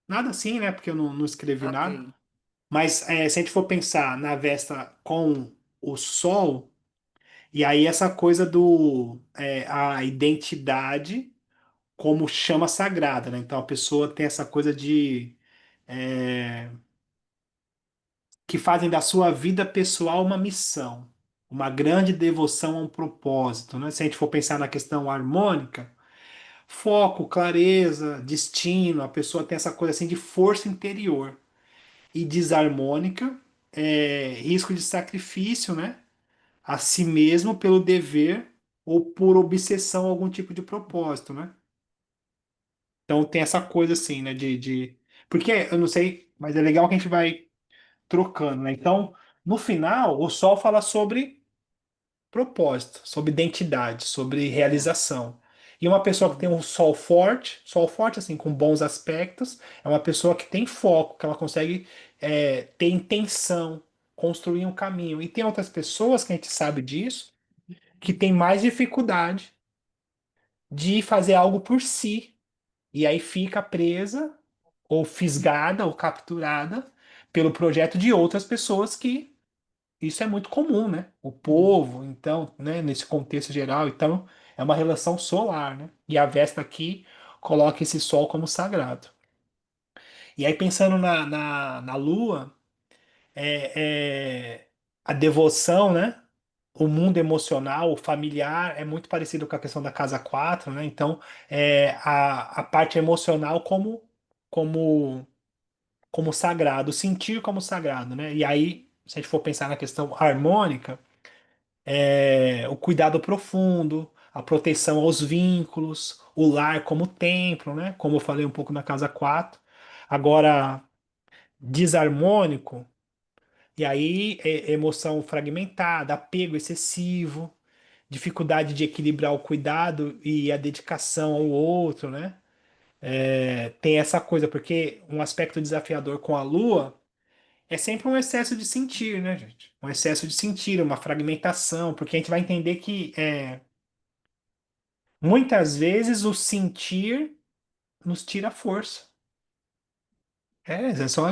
nada assim, né, porque eu não escrevi nada. ok. Mas se a gente for pensar na Vesta com o Sol, e aí essa coisa a identidade como chama sagrada, né? Então a pessoa tem essa coisa é, que fazem da sua vida pessoal uma missão, uma grande devoção a um propósito, né? Se a gente for pensar na questão harmônica, foco, clareza, destino, a pessoa tem essa coisa assim de força interior. E desarmônica, risco de sacrifício, né? A si mesmo pelo dever ou por obsessão a algum tipo de propósito, né? Então tem essa coisa assim, né? Porque eu não sei, mas é legal que a gente vai trocando, né? Então, no final, o Sol fala sobre propósito, sobre identidade, sobre É, realização. E uma pessoa que tem sim. um Sol forte, assim, com bons aspectos, é uma pessoa que tem foco, que ela consegue ter intenção, construir um caminho. E tem outras pessoas que a gente sabe disso, que tem mais dificuldade de fazer algo por si. E aí fica presa, ou fisgada, ou capturada pelo projeto de outras pessoas que isso é muito comum, né? O povo, então, né, nesse contexto geral, então, é uma relação solar, né? E a Vesta aqui coloca esse sol como sagrado. E aí, pensando na Lua, a devoção, né? O mundo emocional, o familiar, é muito parecido com a questão da casa 4, né? Então, a parte emocional como, como sagrado, sentir como sagrado, né? E aí, se a gente for pensar na questão harmônica, o cuidado profundo, a proteção aos vínculos, o lar como templo, né? Como eu falei um pouco na casa 4. Agora, desarmônico, e aí emoção fragmentada, apego excessivo, dificuldade de equilibrar o cuidado e a dedicação ao outro, né? Tem essa coisa, porque um aspecto desafiador com a Lua é sempre um excesso de sentir, né, gente? Um excesso de sentir, uma fragmentação, porque a gente vai entender que muitas vezes o sentir nos tira a força. É só a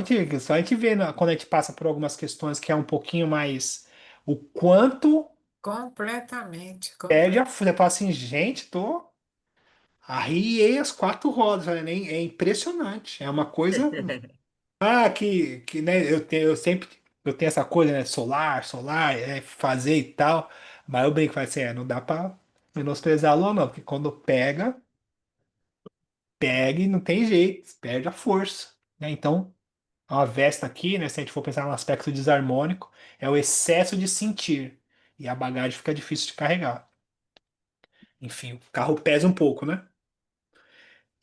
gente ver quando a gente passa por algumas questões que é um pouquinho mais o quanto Completamente, perde a completamente. força. Você fala assim, gente, tô arriei as quatro rodas, né? É impressionante. É uma coisa que né, eu sempre eu tenho essa coisa, né? Solar, fazer e tal. Mas eu brinco, falo assim, não dá pra menosprezar a lua, não, porque quando pega, pega e não tem jeito, perde a força, né? Então, a Vesta aqui, né, se a gente for pensar no aspecto desarmônico, é o excesso de sentir. E a bagagem fica difícil de carregar. Enfim, o carro pesa um pouco, né?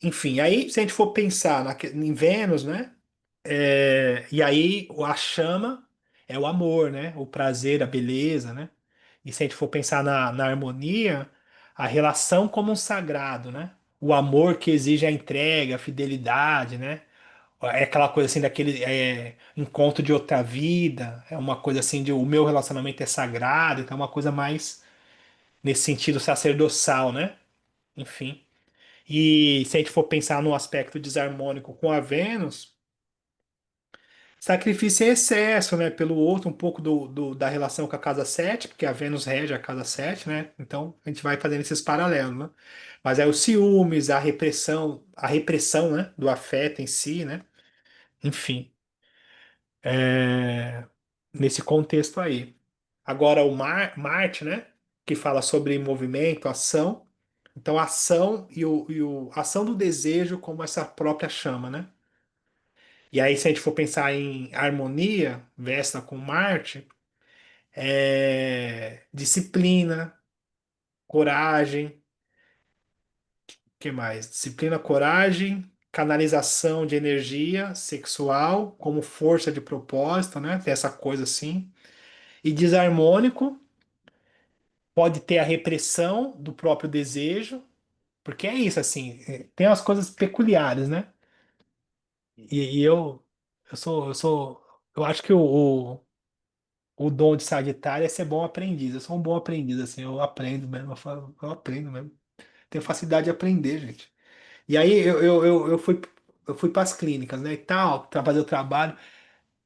Enfim, aí se a gente for pensar em Vênus, né? E aí a chama é o amor, né? O prazer, a beleza, né? E se a gente for pensar na harmonia, a relação como um sagrado, né? O amor que exige a entrega, a fidelidade, né? É aquela coisa assim daquele encontro de outra vida, é uma coisa assim de o meu relacionamento é sagrado, então é uma coisa mais nesse sentido sacerdotal, né? Enfim. E se a gente for pensar no aspecto desarmônico com a Vênus, sacrifício é excesso, né? Pelo outro, um pouco da relação com a casa 7 porque a Vênus rege a casa 7, né? Então a gente vai fazendo esses paralelos, né? Mas é os ciúmes, a repressão, né? Do afeto em si, né? Enfim, é, nesse contexto aí. Agora o Marte, né? Que fala sobre movimento, ação. Então, a ação a ação do desejo como essa própria chama, né? E aí, se a gente for pensar em harmonia, Vesta com Marte, disciplina, coragem, que mais? Disciplina, coragem, canalização de energia sexual como força de propósito, né? Tem essa coisa assim. E desarmônico pode ter a repressão do próprio desejo, porque é isso, assim, tem umas coisas peculiares, né? E eu acho que o dom de Sagitário é ser bom aprendiz. Eu sou um bom aprendiz, assim, eu aprendo mesmo, eu aprendo mesmo. Tenho facilidade de aprender, gente. E aí eu fui para as clínicas, né, e tal, para fazer o trabalho.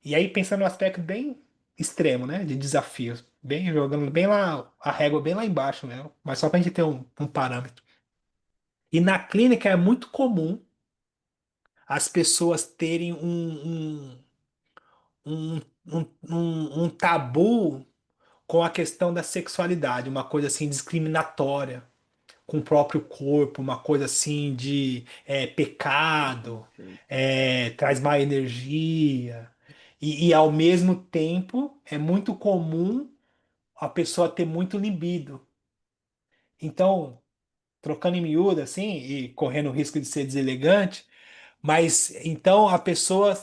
E aí pensando no aspecto bem extremo, né, de desafios, bem jogando bem lá, a régua bem lá embaixo mesmo, mas só para a gente ter um parâmetro. E na clínica é muito comum as pessoas terem um tabu com a questão da sexualidade, uma coisa assim discriminatória com o próprio corpo, uma coisa assim de pecado, Perfeito. traz má energia. E ao mesmo tempo é muito comum a pessoa ter muito libido. Então, trocando em miúdo assim e correndo o risco de ser deselegante, mas então a pessoa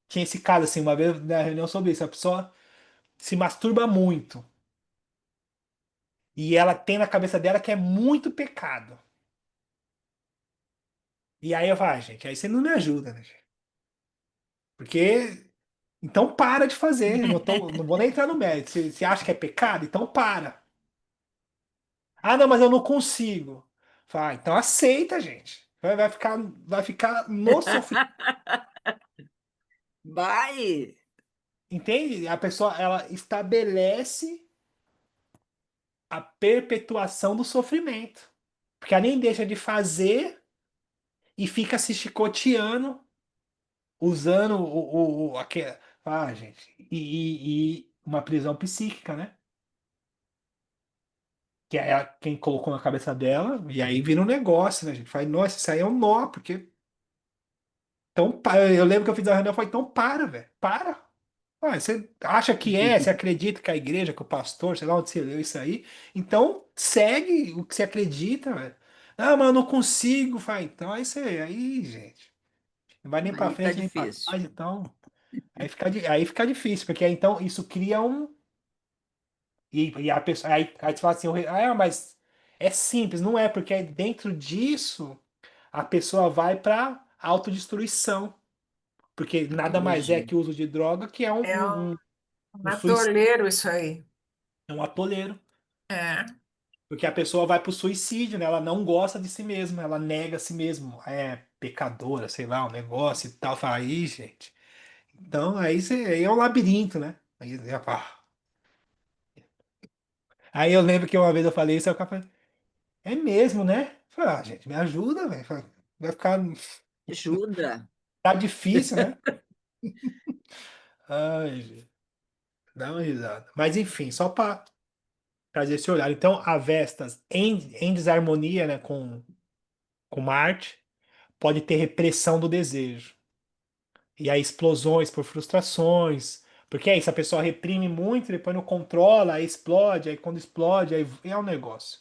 tinha esse caso assim, uma vez na reunião sobre isso, a pessoa se masturba muito. E ela tem na cabeça dela que é muito pecado. E aí eu falo, gente, aí você não me ajuda, né, gente? Porque então para de fazer. Não vou nem entrar no mérito. Se acha que é pecado, então para. Ah, não, mas eu não consigo. Fala, então aceita, gente. Vai ficar no sofrimento. Vai! Entende? A pessoa ela estabelece a perpetuação do sofrimento. Porque ela nem deixa de fazer e fica se chicoteando usando gente, e uma prisão psíquica, né? Que é quem colocou na cabeça dela, e aí vira um negócio, né, gente? Fala, nossa, isso aí é um nó, porque. Então, eu lembro que eu fiz a reunião e falei, então para, velho, para. Você acha que você acredita que a igreja, que o pastor, sei lá onde você leu isso aí, então segue o que você acredita, velho. Não, mas eu não consigo, fala, então é isso aí, gente. Não vai nem pra Aí tá frente nem pra difícil. trás, então. Aí fica difícil, porque aí, então isso cria um. E a pessoa. Aí você fala assim, mas é simples, não é, porque aí dentro disso a pessoa vai para autodestruição. Porque nada mais é Entendi. que o uso de droga, que é É um um suicídio, atoleiro isso aí. é um atoleiro. É. Porque a pessoa vai para o suicídio, né? Ela não gosta de si mesma, ela nega a si mesma. É pecadora, sei lá, um negócio e tal. Fala, aí, gente. Então, aí é um labirinto, né? Aí eu lembro que uma vez eu falei isso, aí o cara falou, é mesmo, né? Eu falei, gente, me ajuda, velho. Vai Ajuda. ficar difícil, né? Ai, gente, dá uma risada. Mas enfim, só para trazer esse olhar. Então, a Vestas, em desarmonia, né, com Marte, pode ter repressão do desejo. E aí, explosões por frustrações. Porque é isso, a pessoa reprime muito, depois não controla, aí explode, aí quando explode, aí é um negócio.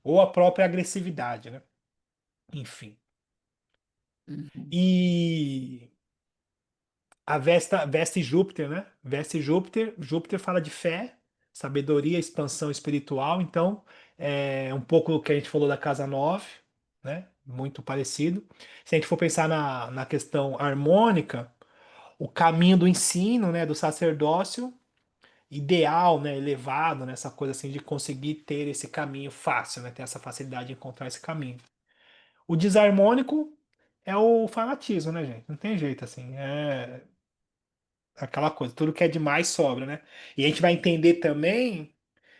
Ou a própria agressividade, né? Enfim. Uhum. E a Vesta e Júpiter, né? Vesta e Júpiter. Júpiter fala de fé, sabedoria, expansão espiritual. Então, é um pouco o que a gente falou da casa 9, né? Muito parecido. Se a gente for pensar na questão harmônica, o caminho do ensino, né? Do sacerdócio, ideal, né? Elevado, né? Essa coisa assim de conseguir ter esse caminho fácil, né? Ter essa facilidade de encontrar esse caminho. O desarmônico é o fanatismo, né, gente? Não tem jeito, assim. É aquela coisa, tudo que é demais sobra, né? E a gente vai entender também,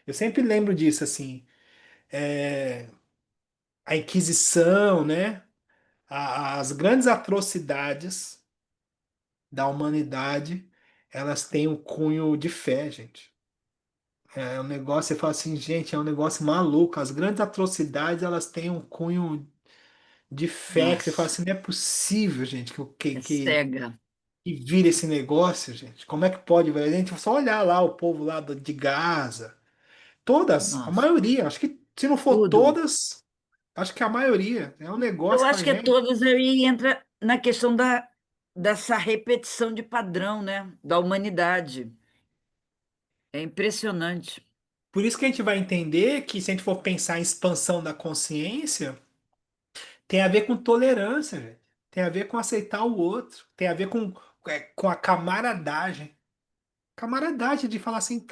eu sempre lembro disso, assim, é, a Inquisição, né? As grandes atrocidades da humanidade, elas têm um cunho de fé, gente. É um negócio, você fala assim, gente, é um negócio maluco. As grandes atrocidades, elas têm um cunho de fé que você fala Nossa, assim, não é possível, gente, é cega. que vira esse negócio, gente. Como é que pode, velho? A gente só olhar lá o povo lá de Gaza. Todas, a Nossa, maioria, acho que se não for tudo. todas, acho que a maioria. É um Eu negócio que acho fala, que é gente. todas aí entra na questão dessa repetição de padrão, né? Da humanidade. É impressionante. Por isso que a gente vai entender que se a gente for pensar em expansão da consciência, tem a ver com tolerância, gente. Tem a ver com aceitar o outro. Tem a ver com a camaradagem. Camaradagem de falar assim,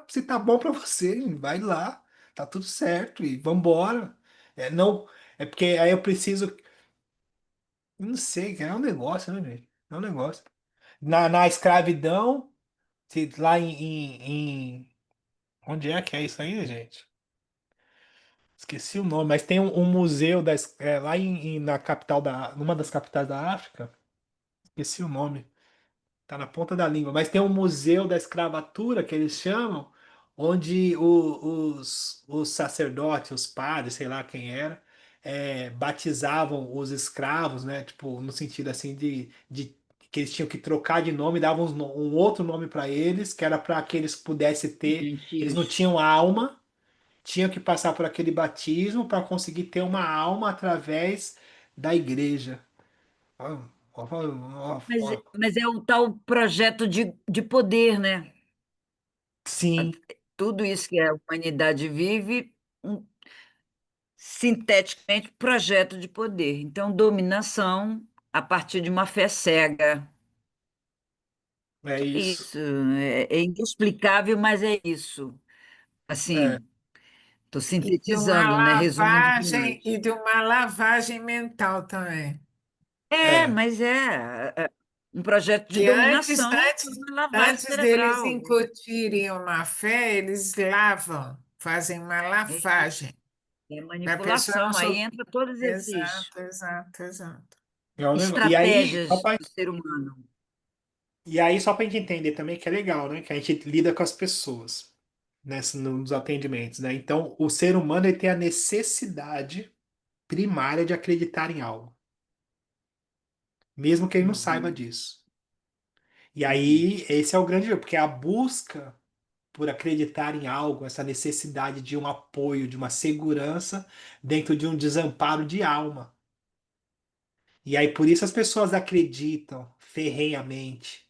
se tá bom pra você, vai lá, tá tudo certo e vambora. Não, é porque aí eu preciso, não sei, é um negócio, né, gente? É um negócio. Na escravidão, lá onde é que é isso aí, gente? Esqueci o nome, mas tem um museu lá na capital numa das capitais da África, esqueci o nome. Tá na ponta da língua, mas tem um museu da escravatura que eles chamam, onde os sacerdotes, os padres, sei lá quem era, batizavam os escravos, né? Tipo, no sentido assim de que eles tinham que trocar de nome, davam um outro nome para eles, que era para que eles pudessem ter. Eles não Gentios. tinham alma, tinham que passar por aquele batismo para conseguir ter uma alma através da igreja. Ó, ó, ó, Mas, ó. mas é o tal projeto de poder, né? Sim, Tudo isso que a humanidade vive, um, sinteticamente, projeto de poder. Então, dominação a partir de uma fé cega. é É isso. isso, é inexplicável, mas é isso. É, Assim, estou E de uma sintetizando, né? Resumindo lavagem, demais. e de uma lavagem mental também. É, é, mas é um projeto de Que antes, dominação, antes, uma lavagem antes deles cerebral. incutirem uma fé, eles lavam, fazem uma É lavagem. isso, é Para a pessoa não manipulação. Aí sofrer. entra todos esses Exato, exato, exato. é um negócio. estratégias do ser humano. E aí, só pra gente entender também que é legal, né? Que a gente lida com as pessoas, né? Nos atendimentos, né? Então, o ser humano ele tem a necessidade primária de acreditar em algo, mesmo que ele não saiba Uhum, disso. E uhum. aí, esse é o grande erro, porque a busca por acreditar em algo, essa necessidade de um apoio, de uma segurança dentro de um desamparo de alma. E aí, por isso as pessoas acreditam ferrenhamente,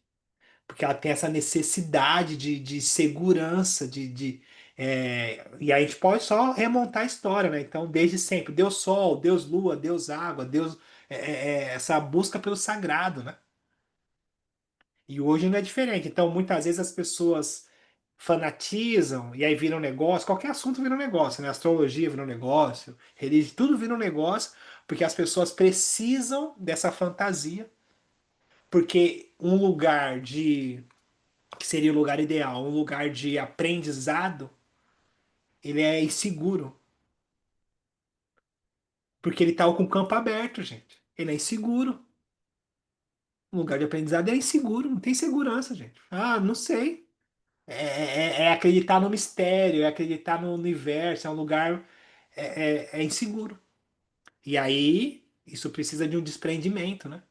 porque ela tem essa necessidade de segurança, e aí a gente pode só remontar a história, né? Então, desde sempre, Deus Sol, Deus Lua, Deus Água, essa busca pelo sagrado, né? E hoje não é diferente. Então, muitas vezes as pessoas fanatizam e aí vira um negócio, qualquer assunto vira um negócio, né? Astrologia vira um negócio, religião, tudo vira um negócio, porque as pessoas precisam dessa fantasia, porque um lugar que seria o lugar ideal, um lugar de aprendizado, ele é inseguro, porque ele tá com o campo aberto, gente. Ele é inseguro. Um lugar de aprendizado é inseguro, não tem segurança, gente. Ah, não sei. é acreditar no mistério, é acreditar no universo, é um lugar é inseguro. E aí, isso precisa de um desprendimento, né?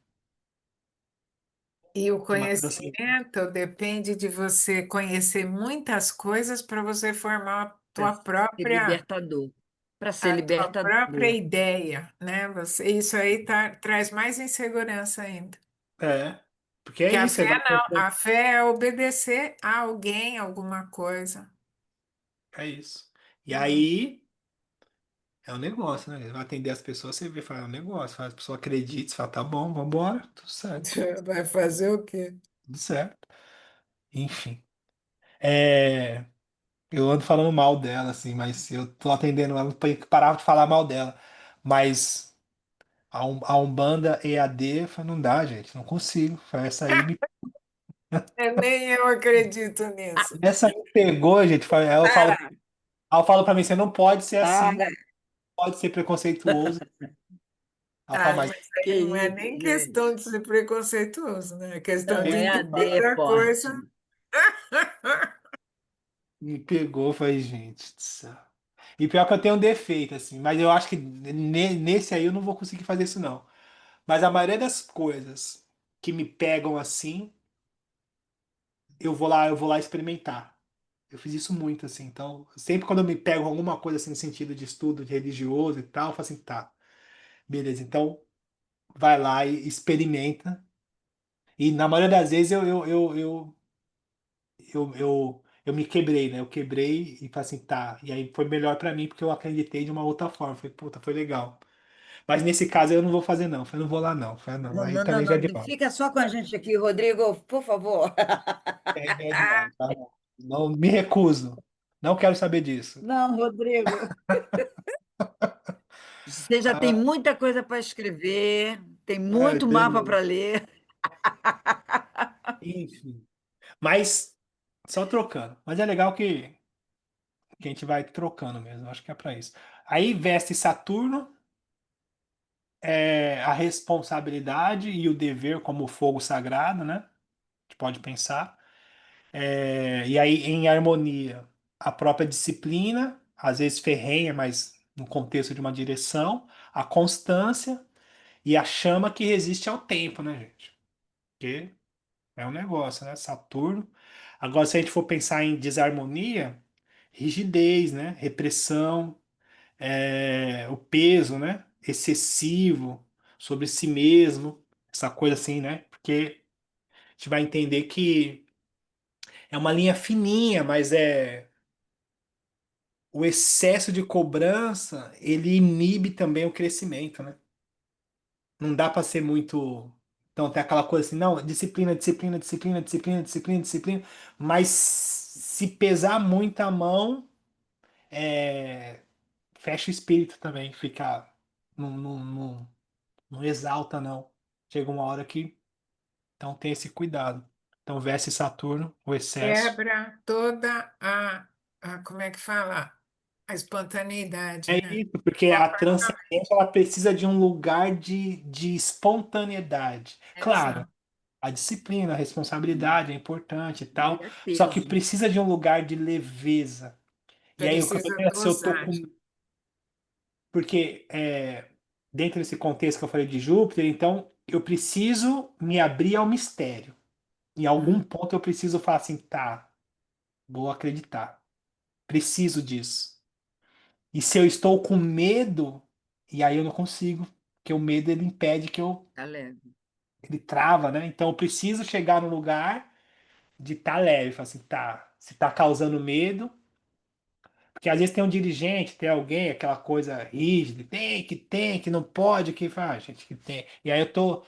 E o De uma transcendência. conhecimento depende de você conhecer muitas coisas para você formar Para ser libertador. Para ser a tua própria libertador. ideia, né? Isso aí traz mais insegurança ainda. É, porque é Que a isso, fé não, exatamente. a fé é obedecer a alguém, alguma coisa. É isso. E Hum. aí, é um negócio, né? Vai atender as pessoas, você vê, fala, é um negócio. Faz a pessoa acredita, você fala, tá bom, vambora, tudo certo, Vai fazer o quê? tudo certo. Enfim. É, eu ando falando mal dela, assim, mas eu tô atendendo ela pra parar de falar mal dela. Mas a Umbanda EAD, eu falei, não dá, gente, não consigo. Foi essa aí Nem eu acredito nisso. essa me pegou, gente. Para, Ela fala pra mim, você não pode ser assim, para. pode ser preconceituoso. Ela fala, Ah, mas mas Que aí não é isso, nem gente. questão de ser preconceituoso, né? É questão Não, de é a entender D é outra forte. coisa. me pegou, falei, gente do céu. E pior que eu tenho um defeito, assim, mas eu acho que nesse aí eu não vou conseguir fazer isso, não. Mas a maioria das coisas que me pegam assim, eu vou lá experimentar. Eu fiz isso muito, assim. Então, sempre quando eu me pego alguma coisa assim no sentido de estudo de religioso e tal, eu falo assim, tá, beleza, então vai lá e experimenta. E na maioria das vezes eu me quebrei, né? Eu quebrei e falei assim, tá. E aí foi melhor pra mim porque eu acreditei de uma outra forma. Falei, puta, foi legal. Mas nesse caso eu não vou fazer, não. Falei, não vou lá, não. Falei, não. Não, Aí não, não, também já é não. demais. Fica só com a gente aqui, Rodrigo, por favor. Aí já é demais, tá? Não me recuso. Não quero saber disso. Não, Rodrigo. Você já tem Ah, muita coisa para escrever, tem muito mapa beleza. para ler. Enfim. Mas só trocando. Mas é legal que a gente vai trocando mesmo. Acho que é pra isso. Aí veste Saturno, a responsabilidade e o dever como fogo sagrado, né? A gente pode pensar. E aí, em harmonia, a própria disciplina, às vezes ferrenha, mas no contexto de uma direção, a constância e a chama que resiste ao tempo, né, gente? Porque é um negócio, né? Saturno. Agora, se a gente for pensar em desarmonia, rigidez, né? Repressão, o peso, né? Excessivo sobre si mesmo, essa coisa assim, né? Porque a gente vai entender que é uma linha fininha, mas o excesso de cobrança, ele inibe também o crescimento, né? Não dá para ser muito. Então tem aquela coisa assim, não, disciplina, disciplina, disciplina, disciplina, disciplina, disciplina, mas se pesar muito a mão, fecha o espírito também, fica. Não exalta, não. Chega uma hora que. Então tem esse cuidado. Então veste Saturno, o excesso. Quebra toda como é que fala? A espontaneidade, É né? isso, porque a transcendência ela precisa de um lugar de espontaneidade. Claro, Exato. a disciplina, a responsabilidade é importante e tal, só que Certeza. precisa de um lugar de leveza. E aí, o que eu tô Precisa pensando, se eu tô dosar. com. Porque dentro desse contexto que eu falei de Júpiter, então eu preciso me abrir ao mistério. Em algum Hum. ponto eu preciso falar assim, tá, vou acreditar. Preciso disso. E se eu estou com medo, e aí eu não consigo, porque o medo ele impede que eu. Tá leve. Ele trava, né? Então eu preciso chegar no lugar de estar leve. Falar assim, tá, se tá causando medo. Porque às vezes tem um dirigente, tem alguém, aquela coisa rígida, tem, que não pode, que fala, gente, que tem. E aí eu tô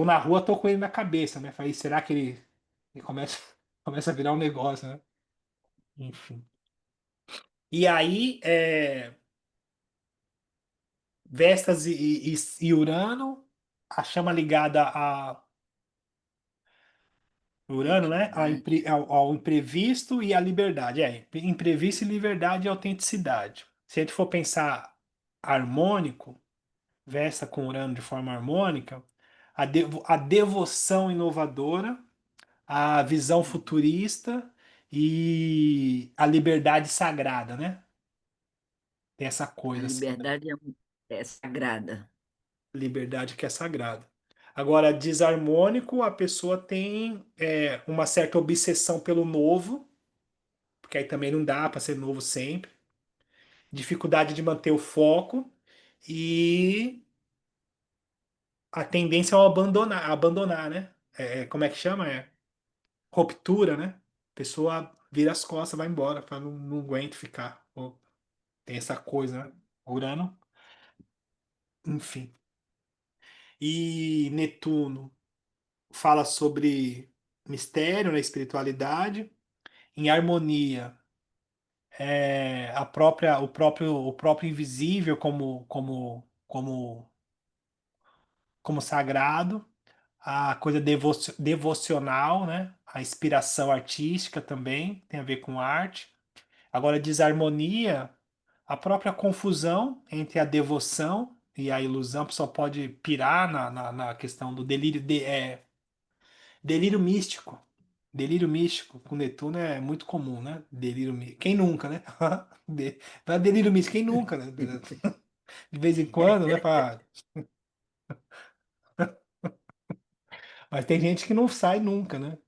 na rua, tô com ele na cabeça, né? Falei, será que ele começa, começa a virar um negócio, né? Enfim. E aí, Vestas e Urano, a chama ligada a Urano, né? Tranquilidade. Ao imprevisto e à liberdade. Imprevisto e liberdade e autenticidade. Se a gente for pensar harmônico, Vesta com Urano de forma harmônica, a devoção inovadora, a visão futurista e a liberdade sagrada, né? Tem essa A coisa assim, liberdade é sagrada. liberdade que é sagrada. Agora, desarmônico, a pessoa tem uma certa obsessão pelo novo, porque aí também não dá para ser novo sempre. Dificuldade de manter o foco e a tendência ao abandonar, né? Como é que chama? Ruptura, né? A pessoa vira as costas, vai embora, fala, não, não aguento ficar. Ou tem essa coisa, né? Urano, enfim. E Netuno fala sobre mistério, né? Espiritualidade, em harmonia, o próprio invisível como sagrado, a coisa devocional, né? A inspiração artística também tem a ver com arte. Agora, desarmonia, a própria confusão entre a devoção e a ilusão, a pessoa pode pirar na questão do delírio, delírio místico. Delírio místico com Netuno é muito comum, né? Delírio místico. Quem nunca, né? Não é delírio místico, quem nunca, né? De vez em quando, né? Mas tem gente que não sai nunca, né?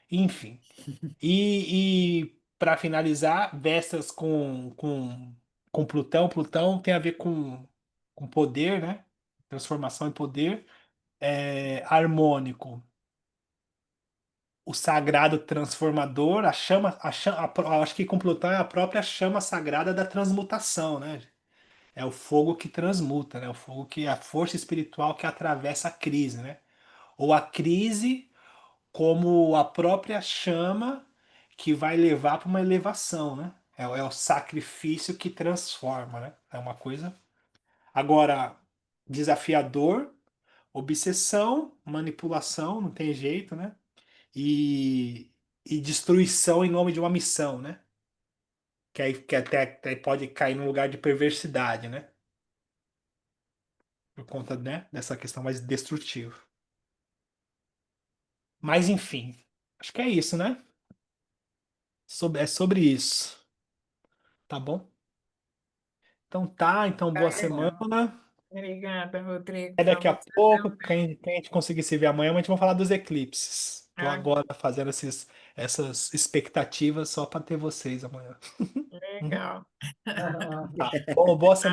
Enfim. E para finalizar, Vestas com Plutão. Plutão tem a ver com poder, né? Transformação em poder. Harmônico, o sagrado transformador, acho que com Plutão é a própria chama sagrada da transmutação, né? É o fogo que transmuta, né? O fogo que é a força espiritual que atravessa a crise, né? Ou a crise como a própria chama que vai levar para uma elevação, né? É o sacrifício que transforma, né? É uma coisa. Agora, desafiador, obsessão, manipulação, não tem jeito, né? E destruição em nome de uma missão, né? Que até pode cair num lugar de perversidade, né? Por conta, né, dessa questão mais destrutiva. Mas enfim, acho que é isso, né? É sobre isso, tá bom? Então tá, então Tá boa legal. semana. Obrigada, Rodrigo, É para daqui a você pouco, também. quem a gente conseguir se ver amanhã, a gente vai falar dos eclipses. Tô Ah, agora fazendo essas expectativas só para ter vocês amanhã. legal. Tá. Bom, boa semana.